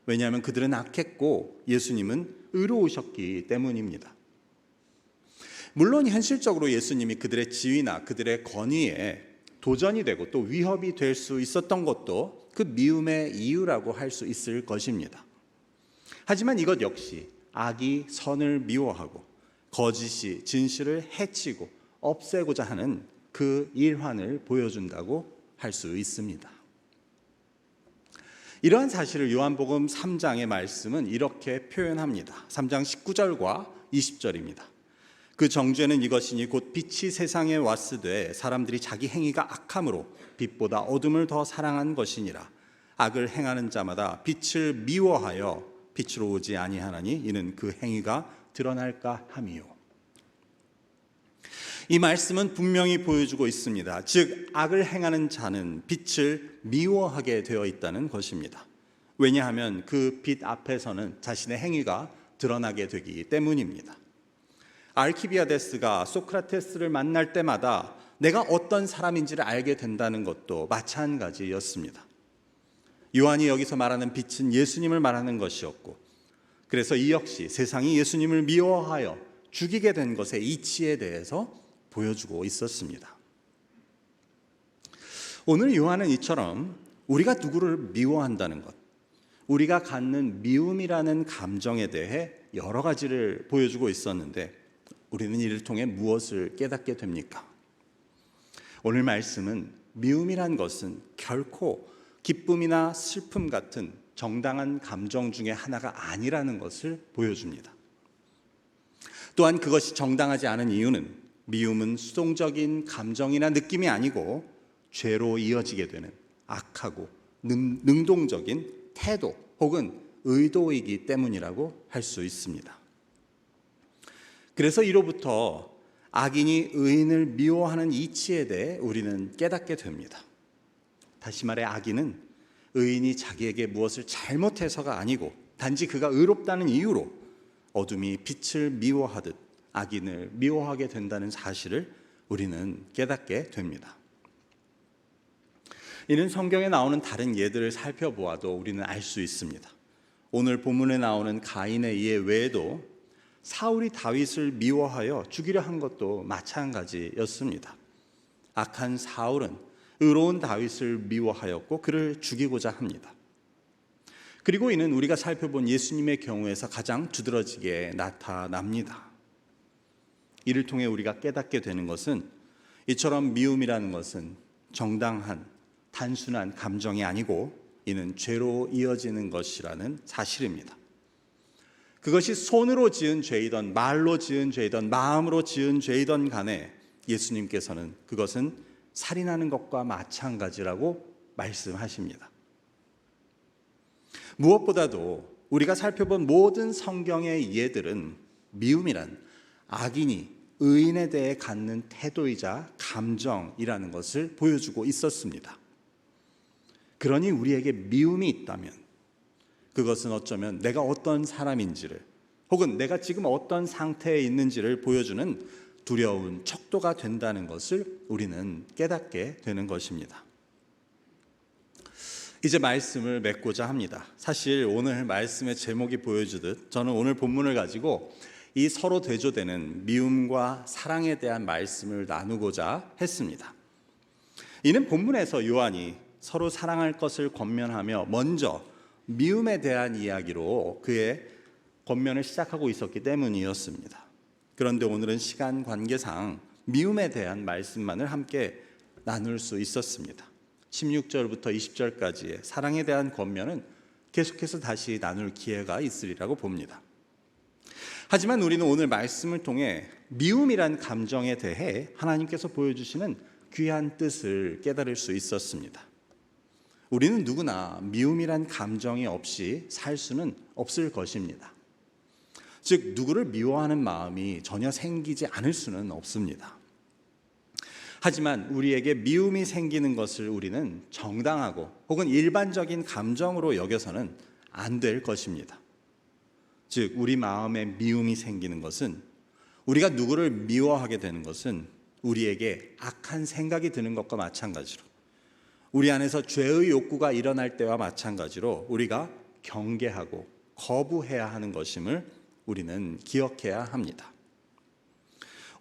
왜냐하면 그들은 악했고 예수님은 의로우셨기 때문입니다. 물론 현실적으로 예수님이 그들의 지위나 그들의 권위에 도전이 되고 또 위협이 될 수 있었던 것도 그 미움의 이유라고 할 수 있을 것입니다. 하지만 이것 역시 악이 선을 미워하고 거짓이 진실을 해치고 없애고자 하는 그 일환을 보여준다고 할 수 있습니다. 이러한 사실을 요한복음 3장의 말씀은 이렇게 표현합니다. 3장 19절과 20절입니다. 그 정죄는 이것이니 곧 빛이 세상에 왔으되 사람들이 자기 행위가 악함으로 빛보다 어둠을 더 사랑한 것이니라. 악을 행하는 자마다 빛을 미워하여 빛으로 오지 아니하나니 이는 그 행위가 드러날까 함이요. 이 말씀은 분명히 보여주고 있습니다. 즉 악을 행하는 자는 빛을 미워하게 되어 있다는 것입니다. 왜냐하면 그 빛 앞에서는 자신의 행위가 드러나게 되기 때문입니다. 알키비아데스가 소크라테스를 만날 때마다 내가 어떤 사람인지를 알게 된다는 것도 마찬가지였습니다. 요한이 여기서 말하는 빛은 예수님을 말하는 것이었고, 그래서 이 역시 세상이 예수님을 미워하여 죽이게 된 것의 이치에 대해서 보여주고 있었습니다. 오늘 요한은 이처럼 우리가 누구를 미워한다는 것, 우리가 갖는 미움이라는 감정에 대해 여러 가지를 보여주고 있었는데 우리는 이를 통해 무엇을 깨닫게 됩니까? 오늘 말씀은 미움이란 것은 결코 기쁨이나 슬픔 같은 정당한 감정 중에 하나가 아니라는 것을 보여줍니다. 또한 그것이 정당하지 않은 이유는 미움은 수동적인 감정이나 느낌이 아니고 죄로 이어지게 되는 악하고 능동적인 태도 혹은 의도이기 때문이라고 할 수 있습니다. 그래서 이로부터 악인이 의인을 미워하는 이치에 대해 우리는 깨닫게 됩니다. 다시 말해 악인은 의인이 자기에게 무엇을 잘못해서가 아니고 단지 그가 의롭다는 이유로 어둠이 빛을 미워하듯 악인을 미워하게 된다는 사실을 우리는 깨닫게 됩니다. 이는 성경에 나오는 다른 예들을 살펴보아도 우리는 알 수 있습니다. 오늘 본문에 나오는 가인의 예 외에도 사울이 다윗을 미워하여 죽이려 한 것도 마찬가지였습니다. 악한 사울은 의로운 다윗을 미워하였고 그를 죽이고자 합니다. 그리고 이는 우리가 살펴본 예수님의 경우에서 가장 두드러지게 나타납니다. 이를 통해 우리가 깨닫게 되는 것은 이처럼 미움이라는 것은 정당한 단순한 감정이 아니고 이는 죄로 이어지는 것이라는 사실입니다. 그것이 손으로 지은 죄이든 말로 지은 죄이든 마음으로 지은 죄이든 간에 예수님께서는 그것은 살인하는 것과 마찬가지라고 말씀하십니다. 무엇보다도 우리가 살펴본 모든 성경의 예들은 미움이란 악인이 의인에 대해 갖는 태도이자 감정이라는 것을 보여주고 있었습니다. 그러니 우리에게 미움이 있다면 그것은 어쩌면 내가 어떤 사람인지를 혹은 내가 지금 어떤 상태에 있는지를 보여주는 두려운 척도가 된다는 것을 우리는 깨닫게 되는 것입니다. 이제 말씀을 맺고자 합니다. 사실 오늘 말씀의 제목이 보여주듯 저는 오늘 본문을 가지고 이 서로 대조되는 미움과 사랑에 대한 말씀을 나누고자 했습니다. 이는 본문에서 요한이 서로 사랑할 것을 권면하며 먼저 미움에 대한 이야기로 그의 권면을 시작하고 있었기 때문이었습니다. 그런데 오늘은 시간 관계상 미움에 대한 말씀만을 함께 나눌 수 있었습니다. 16절부터 20절까지의 사랑에 대한 권면은 계속해서 다시 나눌 기회가 있으리라고 봅니다. 하지만 우리는 오늘 말씀을 통해 미움이란 감정에 대해 하나님께서 보여주시는 귀한 뜻을 깨달을 수 있었습니다. 우리는 누구나 미움이란 감정이 없이 살 수는 없을 것입니다. 즉 누구를 미워하는 마음이 전혀 생기지 않을 수는 없습니다. 하지만 우리에게 미움이 생기는 것을 우리는 정당하고 혹은 일반적인 감정으로 여겨서는 안 될 것입니다. 즉 우리 마음에 미움이 생기는 것은 우리가 누구를 미워하게 되는 것은 우리에게 악한 생각이 드는 것과 마찬가지로 우리 안에서 죄의 욕구가 일어날 때와 마찬가지로 우리가 경계하고 거부해야 하는 것임을 우리는 기억해야 합니다.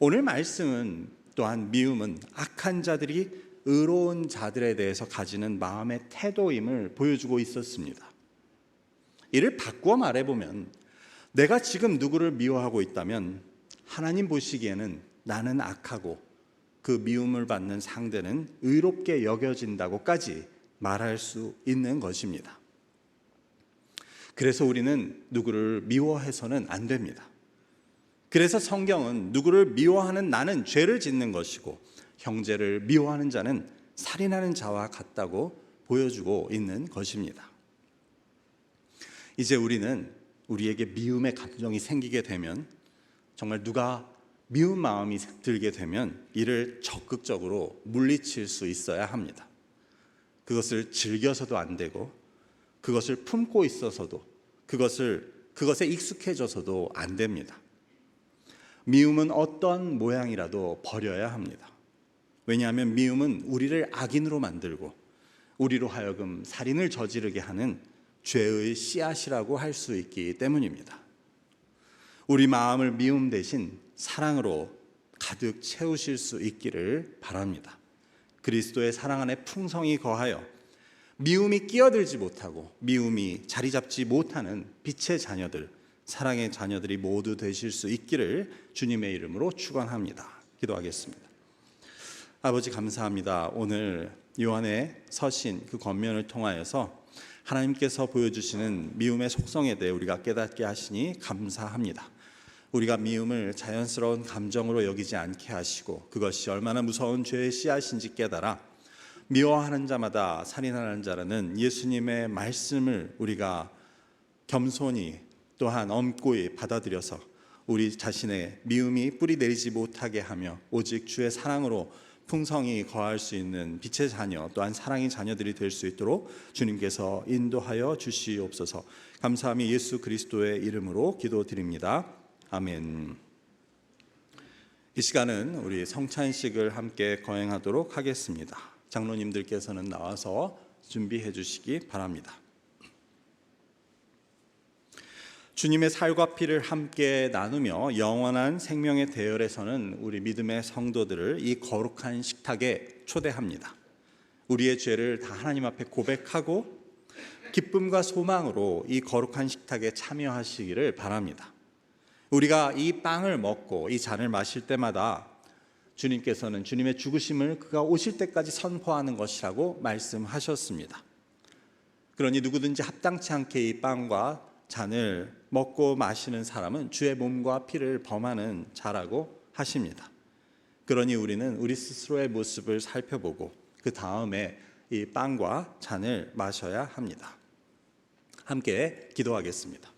오늘 말씀은 또한 미움은 악한 자들이 의로운 자들에 대해서 가지는 마음의 태도임을 보여주고 있었습니다. 이를 바꾸어 말해보면 내가 지금 누구를 미워하고 있다면 하나님 보시기에는 나는 악하고 그 미움을 받는 상대는 의롭게 여겨진다고까지 말할 수 있는 것입니다. 그래서 우리는 누구를 미워해서는 안 됩니다. 그래서 성경은 누구를 미워하는 나는 죄를 짓는 것이고 형제를 미워하는 자는 살인하는 자와 같다고 보여주고 있는 것입니다. 이제 우리는 우리에게 미움의 감정이 생기게 되면 정말 누가 미운 마음이 들게 되면 이를 적극적으로 물리칠 수 있어야 합니다. 그것을 즐겨서도 안 되고 그것을 품고 있어서도 그것에 익숙해져서도 안 됩니다. 미움은 어떤 모양이라도 버려야 합니다. 왜냐하면 미움은 우리를 악인으로 만들고 우리로 하여금 살인을 저지르게 하는 죄의 씨앗이라고 할 수 있기 때문입니다. 우리 마음을 미움 대신 사랑으로 가득 채우실 수 있기를 바랍니다. 그리스도의 사랑 안에 풍성히 거하여 미움이 끼어들지 못하고 미움이 자리 잡지 못하는 빛의 자녀들, 사랑의 자녀들이 모두 되실 수 있기를 주님의 이름으로 축원합니다. 기도하겠습니다. 아버지 감사합니다. 오늘 요한의 서신 그 겉면을 통하여서 하나님께서 보여주시는 미움의 속성에 대해 우리가 깨닫게 하시니 감사합니다. 우리가 미움을 자연스러운 감정으로 여기지 않게 하시고 그것이 얼마나 무서운 죄의 씨앗인지 깨달아 미워하는 자마다 살인하는 자라는 예수님의 말씀을 우리가 겸손히 또한 엄고히 받아들여서 우리 자신의 미움이 뿌리 내리지 못하게 하며 오직 주의 사랑으로 풍성히 거할 수 있는 빛의 자녀 또한 사랑의 자녀들이 될 수 있도록 주님께서 인도하여 주시옵소서. 감사함이 예수 그리스도의 이름으로 기도드립니다. 아멘. 이 시간은 우리 성찬식을 함께 거행하도록 하겠습니다. 장로님들께서는 나와서 준비해 주시기 바랍니다. 주님의 살과 피를 함께 나누며 영원한 생명의 대열에서는 우리 믿음의 성도들을 이 거룩한 식탁에 초대합니다. 우리의 죄를 다 하나님 앞에 고백하고 기쁨과 소망으로 이 거룩한 식탁에 참여하시기를 바랍니다. 우리가 이 빵을 먹고 이 잔을 마실 때마다 주님께서는 주님의 죽으심을 그가 오실 때까지 선포하는 것이라고 말씀하셨습니다. 그러니 누구든지 합당치 않게 이 빵과 잔을 먹고 마시는 사람은 주의 몸과 피를 범하는 자라고 하십니다. 그러니 우리는 우리 스스로의 모습을 살펴보고 그 다음에 이 빵과 잔을 마셔야 합니다. 함께 기도하겠습니다.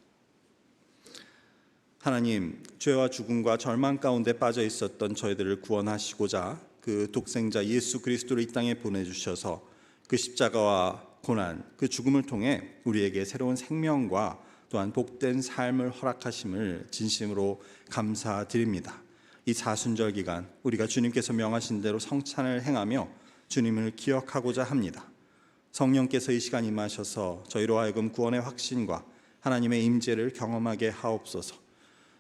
하나님, 죄와 죽음과 절망 가운데 빠져 있었던 저희들을 구원하시고자 그 독생자 예수 그리스도를 이 땅에 보내주셔서 그 십자가와 고난, 그 죽음을 통해 우리에게 새로운 생명과 또한 복된 삶을 허락하심을 진심으로 감사드립니다. 이 사순절 기간 우리가 주님께서 명하신 대로 성찬을 행하며 주님을 기억하고자 합니다. 성령께서 이 시간 임하셔서 저희로 하여금 구원의 확신과 하나님의 임재를 경험하게 하옵소서.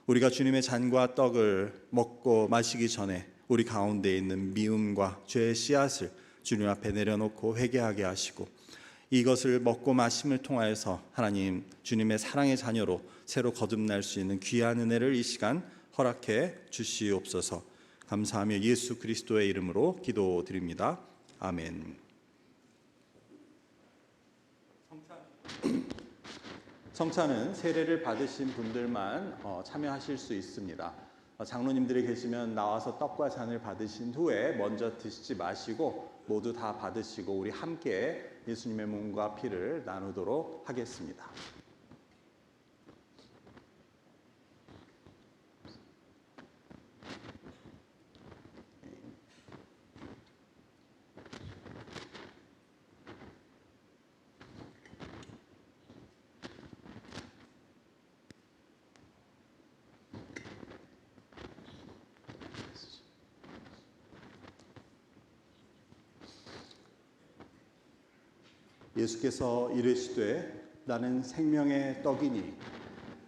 우리가 주님의 잔과 떡을 먹고 마시기 전에 우리 가운데 있는 미움과 죄의 씨앗을 주님 앞에 내려놓고 회개하게 하시고 이것을 먹고 마심을 통하여서 하나님 주님의 사랑의 자녀로 새로 거듭날 수 있는 귀한 은혜를 이 시간 허락해 주시옵소서. 감사하며 예수 그리스도의 이름으로 기도드립니다. 아멘. 성찬은 세례를 받으신 분들만 참여하실 수 있습니다. 장로님들이 계시면 나와서 떡과 잔을 받으신 후에 먼저 드시지 마시고 모두 다 받으시고 우리 함께 예수님의 몸과 피를 나누도록 하겠습니다. 예수께서 이르시되 나는 생명의 떡이니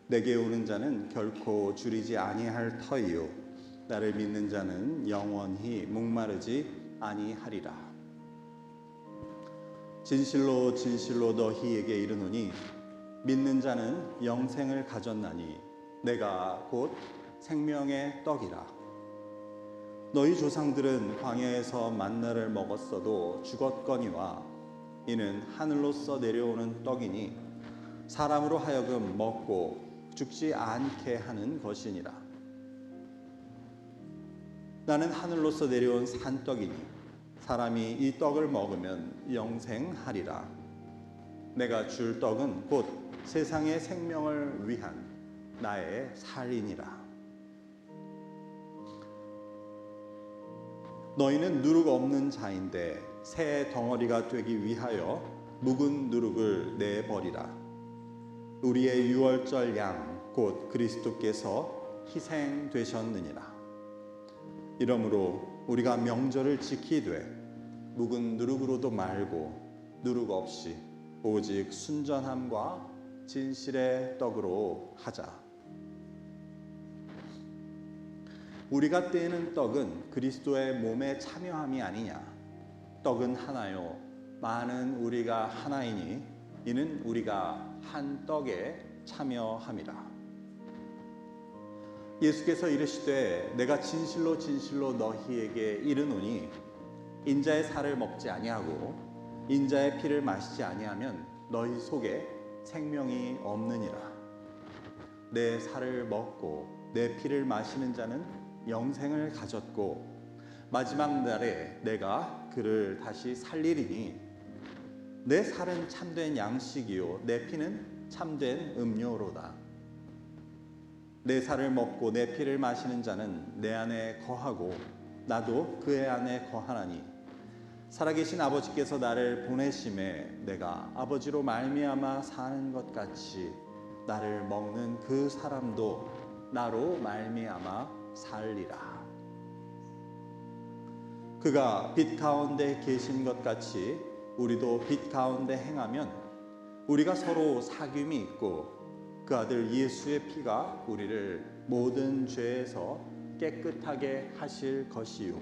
내게 오는 자는 결코 줄이지 아니할 터이요 나를 믿는 자는 영원히 목마르지 아니하리라. 진실로 진실로 너희에게 이르노니 믿는 자는 영생을 가졌나니 내가 곧 생명의 떡이라. 너희 조상들은 광야에서 만나를 먹었어도 죽었거니와 이는 하늘로서 내려오는 떡이니 사람으로 하여금 먹고 죽지 않게 하는 것이니라. 나는 하늘로서 내려온 산떡이니 사람이 이 떡을 먹으면 영생하리라. 내가 줄 떡은 곧 세상의 생명을 위한 나의 살이니라. 너희는 누룩 없는 자인데 새 덩어리가 되기 위하여 묵은 누룩을 내버리라. 우리의 유월절 양 곧 그리스도께서 희생되셨느니라. 이러므로 우리가 명절을 지키되 묵은 누룩으로도 말고 누룩 없이 오직 순전함과 진실의 떡으로 하자. 우리가 떼는 떡은 그리스도의 몸에 참여함이 아니냐. 떡은 하나요 많은 우리가 하나이니 이는 우리가 한 떡에 참여함이라. 예수께서 이르시되 내가 진실로 진실로 너희에게 이르노니 인자의 살을 먹지 아니하고 인자의 피를 마시지 아니하면 너희 속에 생명이 없느니라. 내 살을 먹고 내 피를 마시는 자는 영생을 가졌고 마지막 날에 내가 그를 다시 살리리니 내 살은 참된 양식이요 내 피는 참된 음료로다. 내 살을 먹고 내 피를 마시는 자는 내 안에 거하고 나도 그의 안에 거하나니 살아계신 아버지께서 나를 보내심에 내가 아버지로 말미암아 사는 것 같이 나를 먹는 그 사람도 나로 말미암아 살리라. 그가 빛 가운데 계신 것 같이 우리도 빛 가운데 행하면 우리가 서로 사귐이 있고 그 아들 예수의 피가 우리를 모든 죄에서 깨끗하게 하실 것이요.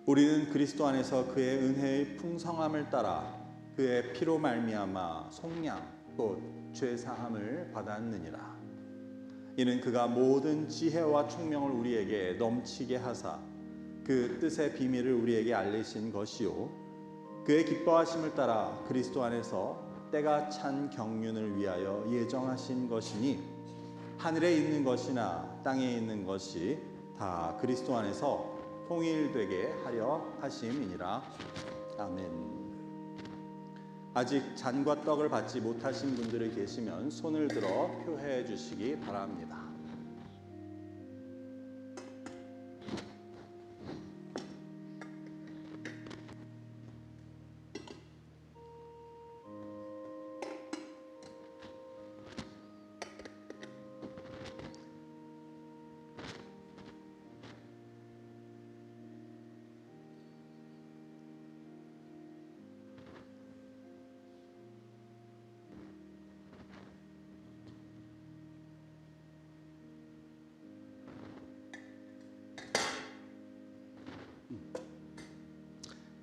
우리는 그리스도 안에서 그의 은혜의 풍성함을 따라 그의 피로 말미암아 속량 곧 죄사함을 받았느니라. 이는 그가 모든 지혜와 총명을 우리에게 넘치게 하사 그 뜻의 비밀을 우리에게 알리신 것이요 그의 기뻐하심을 따라 그리스도 안에서 때가 찬 경륜을 위하여 예정하신 것이니 하늘에 있는 것이나 땅에 있는 것이 다 그리스도 안에서 통일되게 하려 하심이니라. 아멘. 아직 잔과 떡을 받지 못하신 분들이 계시면 손을 들어 표해 주시기 바랍니다.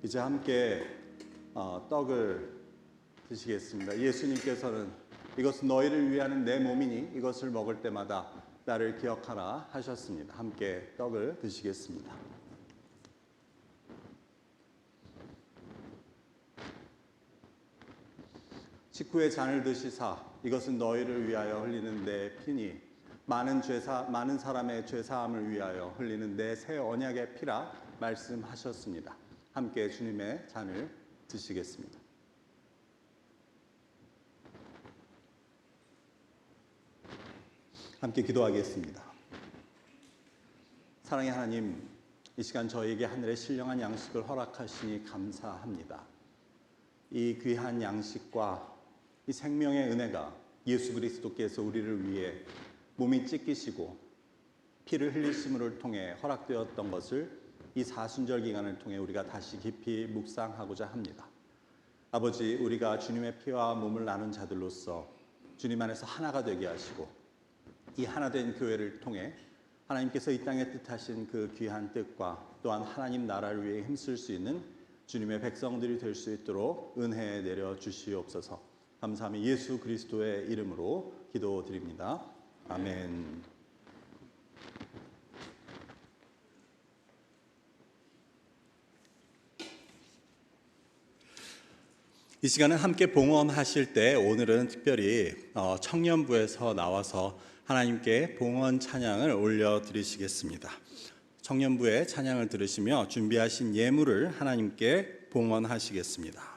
이제 함께 떡을 드시겠습니다. 예수님께서는 이것은 너희를 위하는 내 몸이니 이것을 먹을 때마다 나를 기억하라 하셨습니다. 함께 떡을 드시겠습니다. 식후에 잔을 드시사 이것은 너희를 위하여 흘리는 내 피니 많은 사람의 죄사함을 위하여 흘리는 내 새 언약의 피라 말씀하셨습니다. 함께 주님의 잔을 드시겠습니다. 함께 기도하겠습니다. 사랑의 하나님, 이 시간 저에게 하늘의 신령한 양식을 허락하시니 감사합니다. 이 귀한 양식과 이 생명의 은혜가 예수 그리스도께서 우리를 위해 몸이 찢기시고 피를 흘리심을 통해 허락되었던 것을 이 사순절 기간을 통해 우리가 다시 깊이 묵상하고자 합니다. 아버지, 우리가 주님의 피와 몸을 나눈 자들로서 주님 안에서 하나가 되게 하시고 이 하나된 교회를 통해 하나님께서 이 땅에 뜻하신 그 귀한 뜻과 또한 하나님 나라를 위해 힘쓸 수 있는 주님의 백성들이 될 수 있도록 은혜 내려 주시옵소서. 감사하며 예수 그리스도의 이름으로 기도드립니다. 아멘. 이 시간은 함께 봉헌하실 때 오늘은 특별히 청년부에서 나와서 하나님께 봉헌 찬양을 올려드리시겠습니다. 청년부의 찬양을 들으시며 준비하신 예물을 하나님께 봉헌하시겠습니다.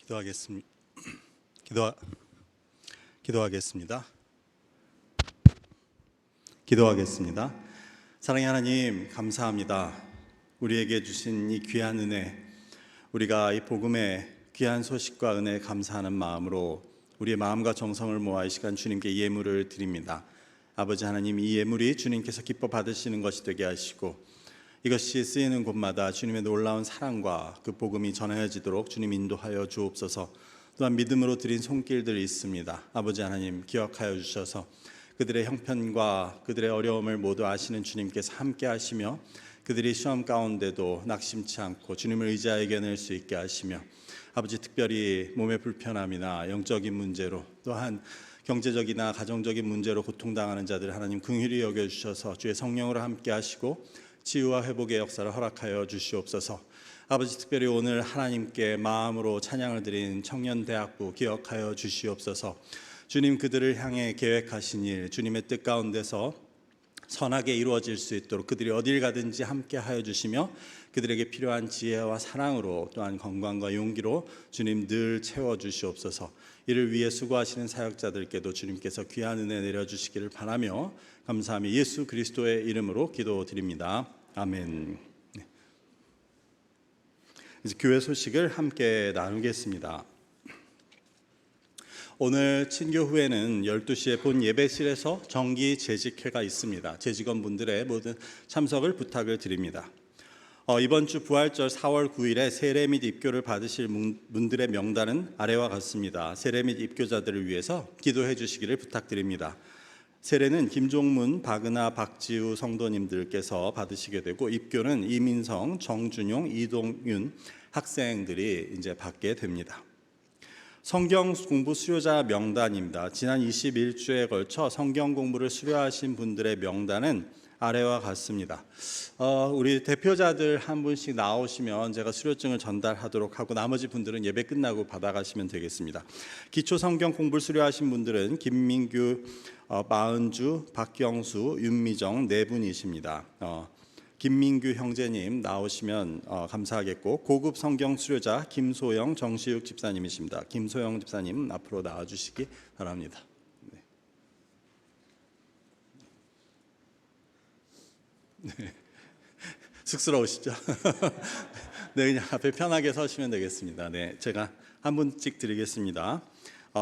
기도하겠습니다. 기도하겠습니다. 사랑의 하나님, 감사합니다. 우리에게 주신 이 귀한 은혜, 우리가 이 복음의 귀한 소식과 은혜에 감사하는 마음으로 우리의 마음과 정성을 모아 이 시간 주님께 예물을 드립니다. 아버지 하나님, 이 예물이 주님께서 기뻐 받으시는 것이 되게 하시고 이것이 쓰이는 곳마다 주님의 놀라운 사랑과 그 복음이 전해지도록 주님 인도하여 주옵소서. 또한 믿음으로 드린 손길들이 있습니다. 아버지 하나님, 기억하여 주셔서 그들의 형편과 그들의 어려움을 모두 아시는 주님께서 함께 하시며 그들이 시험 가운데도 낙심치 않고 주님을 의지하여 이겨낼 수 있게 하시며 아버지, 특별히 몸의 불편함이나 영적인 문제로 또한 경제적이나 가정적인 문제로 고통당하는 자들 하나님 긍휼히 여겨주셔서 주의 성령으로 함께 하시고 치유와 회복의 역사를 허락하여 주시옵소서. 아버지, 특별히 오늘 하나님께 마음으로 찬양을 드린 청년대학부 기억하여 주시옵소서. 주님, 그들을 향해 계획하신 일, 주님의 뜻 가운데서 선하게 이루어질 수 있도록 그들이 어딜 가든지 함께 하여 주시며 그들에게 필요한 지혜와 사랑으로 또한 건강과 용기로 주님 늘 채워주시옵소서. 이를 위해 수고하시는 사역자들께도 주님께서 귀한 은혜 내려주시기를 바라며 감사하며 예수 그리스도의 이름으로 기도드립니다. 아멘. 이제 교회 소식을 함께 나누겠습니다. 오늘 친교 후에는 12시에 본 예배실에서 정기 재직회가 있습니다. 재직원분들의 모든 참석을 부탁을 드립니다. 이번 주 부활절 4월 9일에 세례 및 입교를 받으실 분들의 명단은 아래와 같습니다. 세례 및 입교자들을 위해서 기도해 주시기를 부탁드립니다. 세례는 김종문, 박은하, 박지우 성도님들께서 받으시게 되고 입교는 이민성, 정준용, 이동윤 학생들이 이제 받게 됩니다. 성경 공부 수료자 명단입니다. 지난 21주에 걸쳐 성경 공부를 수료하신 분들의 명단은 아래와 같습니다. 우리 대표자들 한 분씩 나오시면 제가 수료증을 전달하도록 하고 나머지 분들은 예배 끝나고 받아가시면 되겠습니다. 기초 성경 공부를 수료하신 분들은 김민규, 마은주, 박경수, 윤미정 네 분이십니다. 김민규 형제님 나오시면 감사하겠고 고급 성경 수료자 김소영, 정시욱 집사님이십니다. 김소영 집사님 앞으로 나와주시기 바랍니다. 네. 쑥스러우시죠? 네, 그냥 앞에 편하게 서시면 되겠습니다. 네, 제가 한 분씩 드리겠습니다.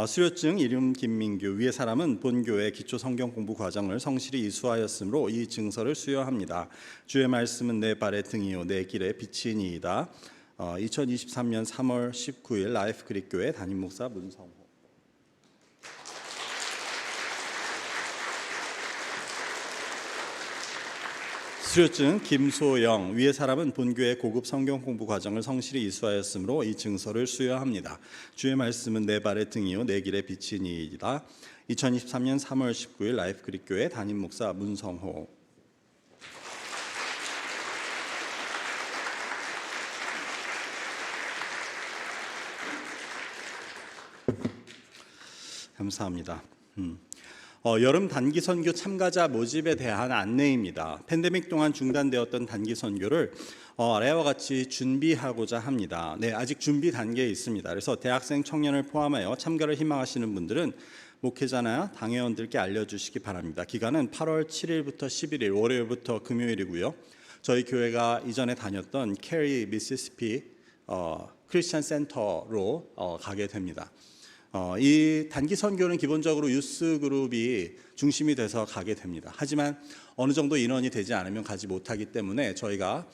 수료증 이름 김민규, 위의 사람은 본교회 기초 성경 공부 과정을 성실히 이수하였으므로 이 증서를 수여합니다. 주의 말씀은 내 발의 등이요 내 길의 빛이니이다. 2023년 3월 19일 라이프 그리교회 담임 목사 문성호. 수료증 김소영, 위의 사람은 본교회 고급 성경 공부 과정을 성실히 이수하였으므로 이 증서를 수여합니다. 주의 말씀은 내 발의 등이요 내 길의 빛이니이다. 2023년 3월 19일 라이프 그리교회 담임 목사 문성호. 감사합니다. 여름 단기 선교 참가자 모집에 대한 안내입니다. 팬데믹 동안 중단되었던 단기 선교를 아래와 같이 준비하고자 합니다. 네, 아직 준비 단계에 있습니다. 그래서 대학생 청년을 포함하여 참가를 희망하시는 분들은 목회자나 당회원들께 알려주시기 바랍니다. 기간은 8월 7일부터 11일 월요일부터 금요일이고요. 저희 교회가 이전에 다녔던 캐리 미시시피 크리스천 센터로 가게 됩니다. 이 단기 선교는 기본적으로 유스 그룹이 중심이 돼서 가게 됩니다. 하지만 어느 정도 인원이 되지 않으면 가지 못하기 때문에 저희가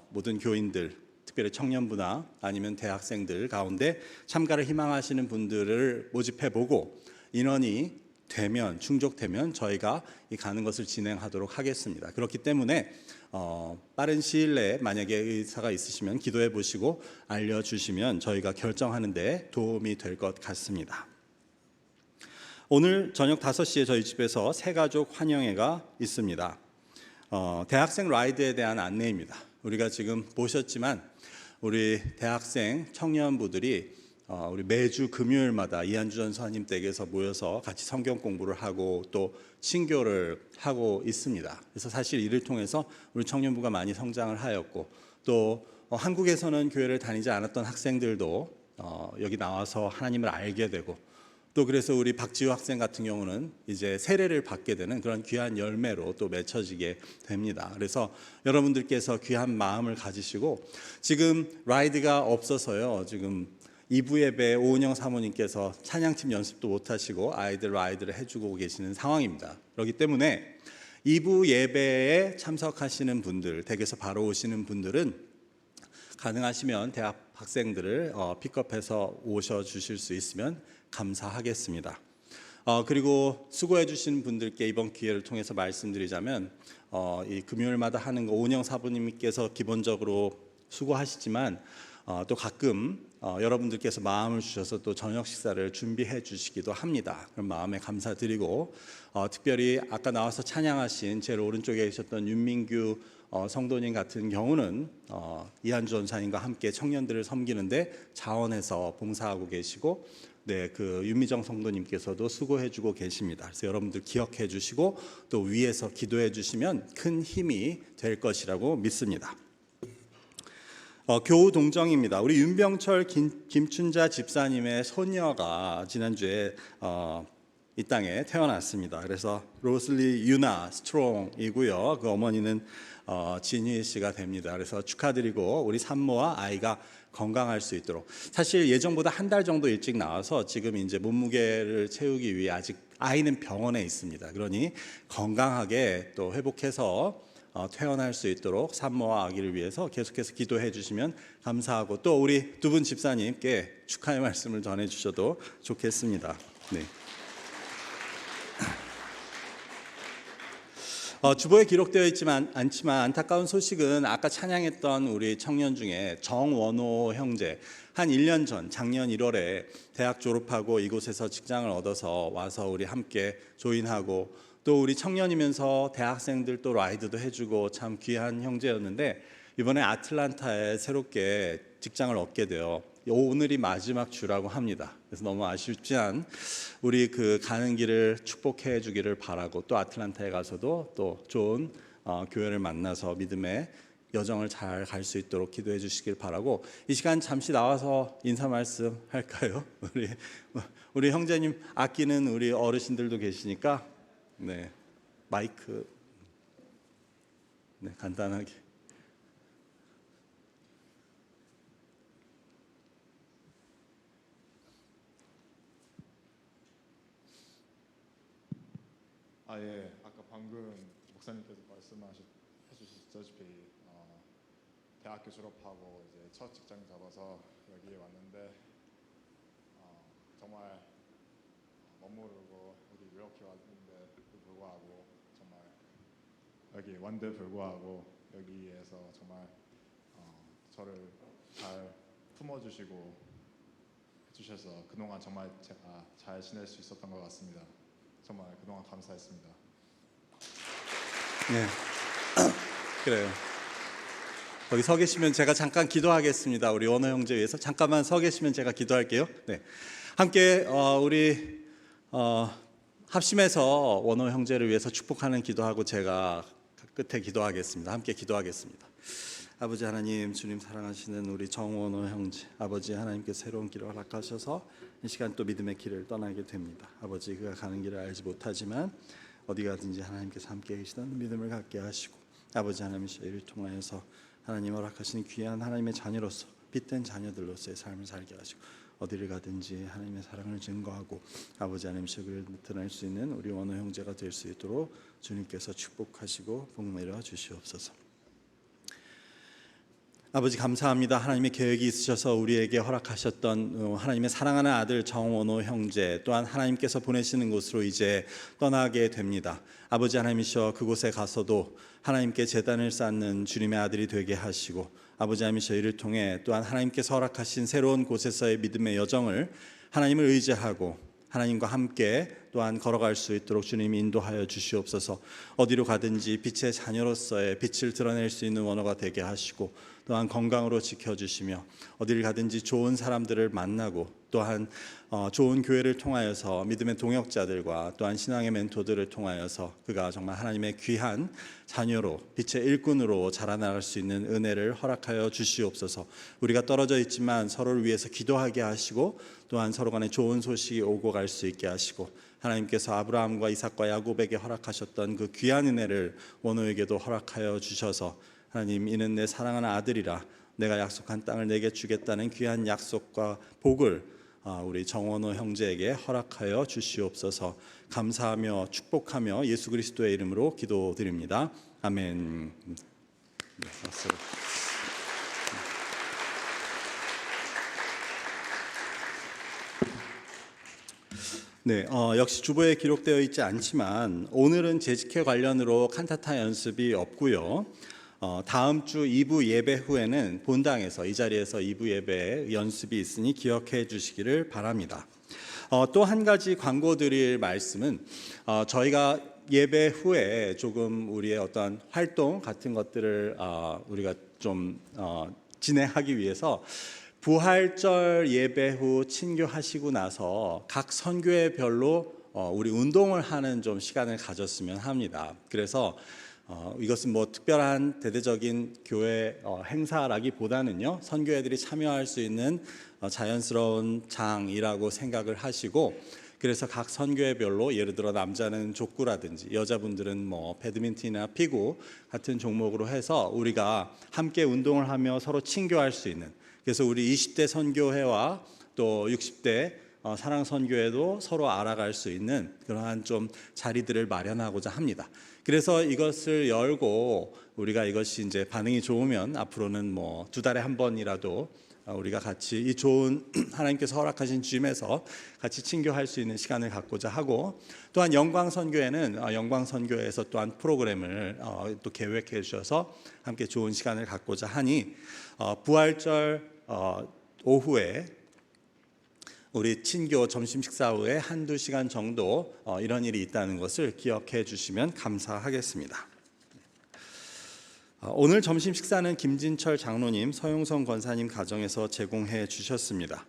모든 교인들, 특별히 청년부나 아니면 대학생들 가운데 참가를 희망하시는 분들을 모집해보고 인원이 되면 충족되면 저희가 이 가는 것을 진행하도록 하겠습니다. 그렇기 때문에 빠른 시일 내에 만약에 의사가 있으시면 기도해 보시고 알려주시면 저희가 결정하는 데 도움이 될 것 같습니다. 오늘 저녁 5시에 저희 집에서 새가족 환영회가 있습니다. 대학생 라이드에 대한 안내입니다. 우리가 지금 보셨지만 우리 대학생 청년부들이 우리 매주 금요일마다 이한주 전사님 댁에서 모여서 같이 성경 공부를 하고 또 신교를 하고 있습니다. 그래서 사실 이를 통해서 우리 청년부가 많이 성장을 하였고 또 한국에서는 교회를 다니지 않았던 학생들도 여기 나와서 하나님을 알게 되고 또 그래서 우리 박지우 학생 같은 경우는 이제 세례를 받게 되는 그런 귀한 열매로 또 맺혀지게 됩니다. 그래서 여러분들께서 귀한 마음을 가지시고 지금 라이드가 없어서요. 지금 2부 예배 오은영 사모님께서 찬양팀 연습도 못 하시고 아이들 라이드를 해주고 계시는 상황입니다. 그렇기 때문에 2부 예배에 참석하시는 분들, 댁에서 바로 오시는 분들은 가능하시면 대학 학생들을 픽업해서 오셔 주실 수 있으면 감사하겠습니다. 그리고 수고해 주신 분들께 이번 기회를 통해서 말씀드리자면 이 금요일마다 하는 거 오은영 사부님께서 기본적으로 수고하시지만 또 가끔 여러분들께서 마음을 주셔서 또 저녁 식사를 준비해 주시기도 합니다. 그럼 마음에 감사드리고 특별히 아까 나와서 찬양하신 제일 오른쪽에 계셨던 윤민규 성도님 같은 경우는 이한주 전사님과 함께 청년들을 섬기는데 자원해서 봉사하고 계시고 네, 그 윤미정 성도님께서도 수고해주고 계십니다. 그래서 여러분들 기억해 주시고 또 위에서 기도해 주시면 큰 힘이 될 것이라고 믿습니다. 교우 동정입니다. 우리 윤병철 김춘자 집사님의 소녀가 지난주에 이 땅에 태어났습니다. 그래서 로슬리 유나 스트롱이고요. 그 어머니는 진희 씨가 됩니다. 그래서 축하드리고 우리 산모와 아이가 건강할 수 있도록 사실 예정보다 한 달 정도 일찍 나와서 지금 이제 몸무게를 채우기 위해 아직 아이는 병원에 있습니다. 그러니 건강하게 또 회복해서 퇴원할 수 있도록 산모와 아기를 위해서 계속해서 기도해 주시면 감사하고 또 우리 두 분 집사님께 축하의 말씀을 전해 주셔도 좋겠습니다. 네. 주보에 기록되어 있지만 않지만 안타까운 소식은 아까 찬양했던 우리 청년 중에 정원호 형제 한 1년 전 작년 1월에 대학 졸업하고 이곳에서 직장을 얻어서 와서 우리 함께 조인하고 또 우리 청년이면서 대학생들 또 라이드도 해주고 참 귀한 형제였는데 이번에 아틀란타에 새롭게 직장을 얻게 되어 오늘이 마지막 주라고 합니다. 그래서 너무 아쉽지만 우리 그 가는 길을 축복해 주기를 바라고 또 아틀란타에 가서도 또 좋은 교회를 만나서 믿음의 여정을 잘 갈 수 있도록 기도해 주시길 바라고 이 시간 잠시 나와서 인사 말씀 할까요? 우리 형제님 아끼는 우리 어르신들도 계시니까 네 마이크 네 간단하게. 예. 아까 방금 목사님께서 말씀해주셨다시피 대학교 졸업하고 이제 첫 직장 잡아서 여기에 왔는데 정말 멋모르고 우리 이렇게 왔는데 불구하고 정말 여기 왔는데 불구하고 여기에서 정말 저를 잘 품어주시고 해주셔서 그동안 정말 제가 잘 지낼 수 있었던 것 같습니다. 정말 그동안 감사했습니다. 네, 그래요. 거기 서 계시면 제가 잠깐 기도하겠습니다. 우리 원호 형제 위해서 잠깐만 서 계시면 제가 기도할게요. 네, 함께 우리 합심해서 원호 형제를 위해서 축복하는 기도하고 제가 끝에 기도하겠습니다. 함께 기도하겠습니다. 아버지 하나님, 주님 사랑하시는 우리 정원호 형제, 아버지 하나님께 새로운 길을 허락하셔서 이 시간 또 믿음의 길을 떠나게 됩니다. 아버지 그가 가는 길을 알지 못하지만 어디 가든지 하나님께서 함께 계시다는 믿음을 갖게 하시고 아버지 하나님 이를 통하여서 하나님 허락하신 귀한 하나님의 자녀로서 빛된 자녀들로서의 삶을 살게 하시고 어디를 가든지 하나님의 사랑을 증거하고 아버지 하나님 속을 나타낼 수 있는 우리 원호 형제가 될 수 있도록 주님께서 축복하시고 복 내려 주시옵소서. 아버지 감사합니다. 하나님의 계획이 있으셔서 우리에게 허락하셨던 하나님의 사랑하는 아들 정원호 형제 또한 하나님께서 보내시는 곳으로 이제 떠나게 됩니다. 아버지 하나님이셔 그곳에 가서도 하나님께 제단을 쌓는 주님의 아들이 되게 하시고 아버지 하나님이셔 이를 통해 또한 하나님께서 허락하신 새로운 곳에서의 믿음의 여정을 하나님을 의지하고 하나님과 함께 또 또한 걸어갈 수 있도록 주님 인도하여 주시옵소서. 어디로 가든지 빛의 자녀로서의 빛을 드러낼 수 있는 원어가 되게 하시고, 또한 건강으로 지켜주시며 어디를 가든지 좋은 사람들을 만나고, 또한 좋은 교회를 통하여서 믿음의 동역자들과 또한 신앙의 멘토들을 통하여서 그가 정말 하나님의 귀한 자녀로 빛의 일꾼으로 자라나갈 수 있는 은혜를 허락하여 주시옵소서. 우리가 떨어져 있지만 서로를 위해서 기도하게 하시고, 또한 서로 간에 좋은 소식이 오고 갈 수 있게 하시고, 하나님께서 아브라함과 이삭과 야곱에게 허락하셨던 그 귀한 은혜를 원호에게도 허락하여 주셔서, 하나님, 이는 내 사랑하는 아들이라 내가 약속한 땅을 내게 주겠다는 귀한 약속과 복을 우리 정원호 형제에게 허락하여 주시옵소서. 감사하며 축복하며 예수 그리스도의 이름으로 기도드립니다. 아멘. 네, 박수. 네, 역시 주보에 기록되어 있지 않지만 오늘은 재직회 관련으로 칸타타 연습이 없고요. 다음 주 2부 예배 후에는 본당에서 이 자리에서 2부 예배 연습이 있으니 기억해 주시기를 바랍니다. 또 한 가지 광고드릴 말씀은 저희가 예배 후에 조금 우리의 어떤 활동 같은 것들을 우리가 좀 진행하기 위해서 부활절 예배 후 친교하시고 나서 각 선교회별로 우리 운동을 하는 좀 시간을 가졌으면 합니다. 그래서 이것은 뭐 특별한 대대적인 교회 행사라기보다는요, 선교회들이 참여할 수 있는 자연스러운 장이라고 생각을 하시고, 그래서 각 선교회별로 예를 들어 남자는 족구라든지 여자분들은 뭐 배드민턴이나 피구 같은 종목으로 해서 우리가 함께 운동을 하며 서로 친교할 수 있는, 그래서 우리 20대 선교회와 또 60대 사랑 선교회도 서로 알아갈 수 있는 그러한 좀 자리들을 마련하고자 합니다. 그래서 이것을 열고 우리가 이것이 이제 반응이 좋으면 앞으로는 뭐 2달에 한 번이라도 우리가 같이 이 좋은 하나님께서 허락하신 짐에서 같이 친교할 수 있는 시간을 갖고자 하고, 또한 영광선교회는 영광선교회에서 또한 프로그램을 또 계획해 주셔서 함께 좋은 시간을 갖고자 하니 부활절 오후에 우리 친교 점심 식사 후에 1-2시간 정도 이런 일이 있다는 것을 기억해 주시면 감사하겠습니다. 오늘 점심 식사는 김진철 장로님, 서용성 권사님 가정에서 제공해 주셨습니다.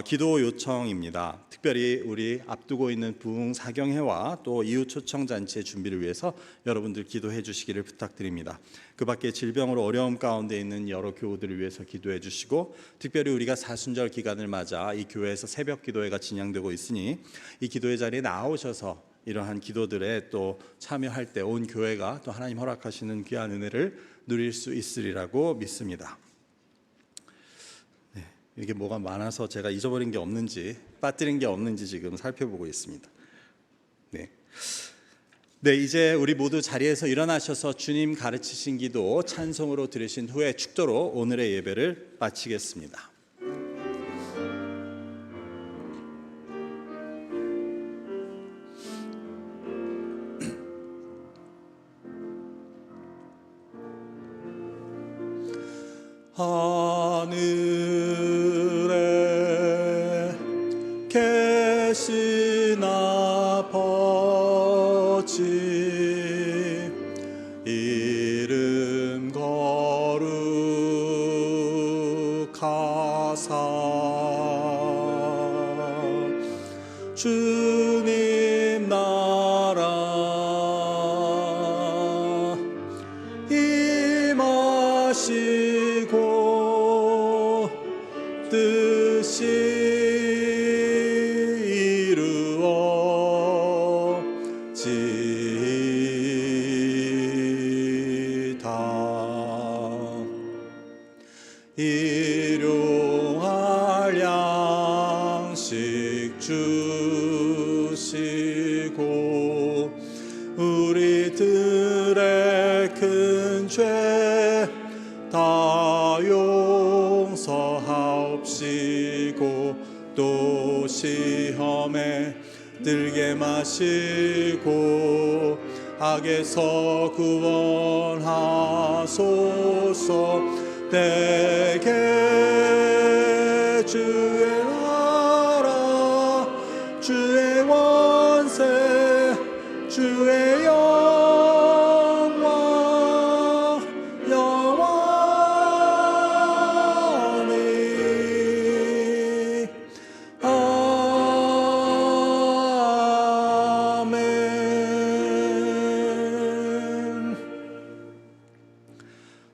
기도 요청입니다. 특별히 우리 앞두고 있는 부흥 사경회와 또 이웃 초청 잔치의 준비를 위해서 여러분들 기도해 주시기를 부탁드립니다. 그 밖에 질병으로 어려움 가운데 있는 여러 교우들을 위해서 기도해 주시고, 특별히 우리가 사순절 기간을 맞아 이 교회에서 새벽 기도회가 진행되고 있으니 이 기도회 자리에 나오셔서 이러한 기도들에 또 참여할 때 온 교회가 또 하나님 허락하시는 귀한 은혜를 누릴 수 있으리라고 믿습니다. 이게 뭐가 많아서 제가 잊어버린 게 없는지, 빠뜨린 게 없는지 지금 살펴보고 있습니다. 네, 이제 우리 모두 자리에서 일어나셔서 주님 가르치신 기도 찬송으로 들으신 후에 축도로 오늘의 예배를 마치겠습니다. 하늘에 계신 아버지, 이름 거룩하사 주님 나라 임하시고 뜻이 이루어지이다. 일용할 양식 주시고 우리들의 큰 죄 다 용서하옵시고 또 시험에 들게 마시고 악에서 구원하소서. 내게 주의 나라 주의 원사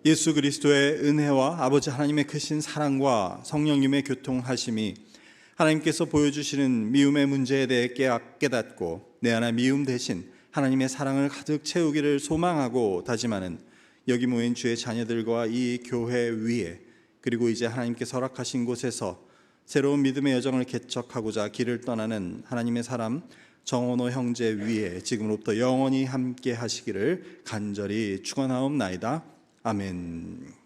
예수 그리스도의 은혜와 아버지 하나님의 크신 사랑과 성령님의 교통하심이 하나님께서 보여주시는 미움의 문제에 대해 깨닫고 내 안에 미움 대신 하나님의 사랑을 가득 채우기를 소망하고 다짐하는 여기 모인 주의 자녀들과 이 교회 위에, 그리고 이제 하나님께서 허락하신 곳에서 새로운 믿음의 여정을 개척하고자 길을 떠나는 하나님의 사람 정원호 형제 위에 지금으로부터 영원히 함께 하시기를 간절히 축원하옵나이다. 아멘.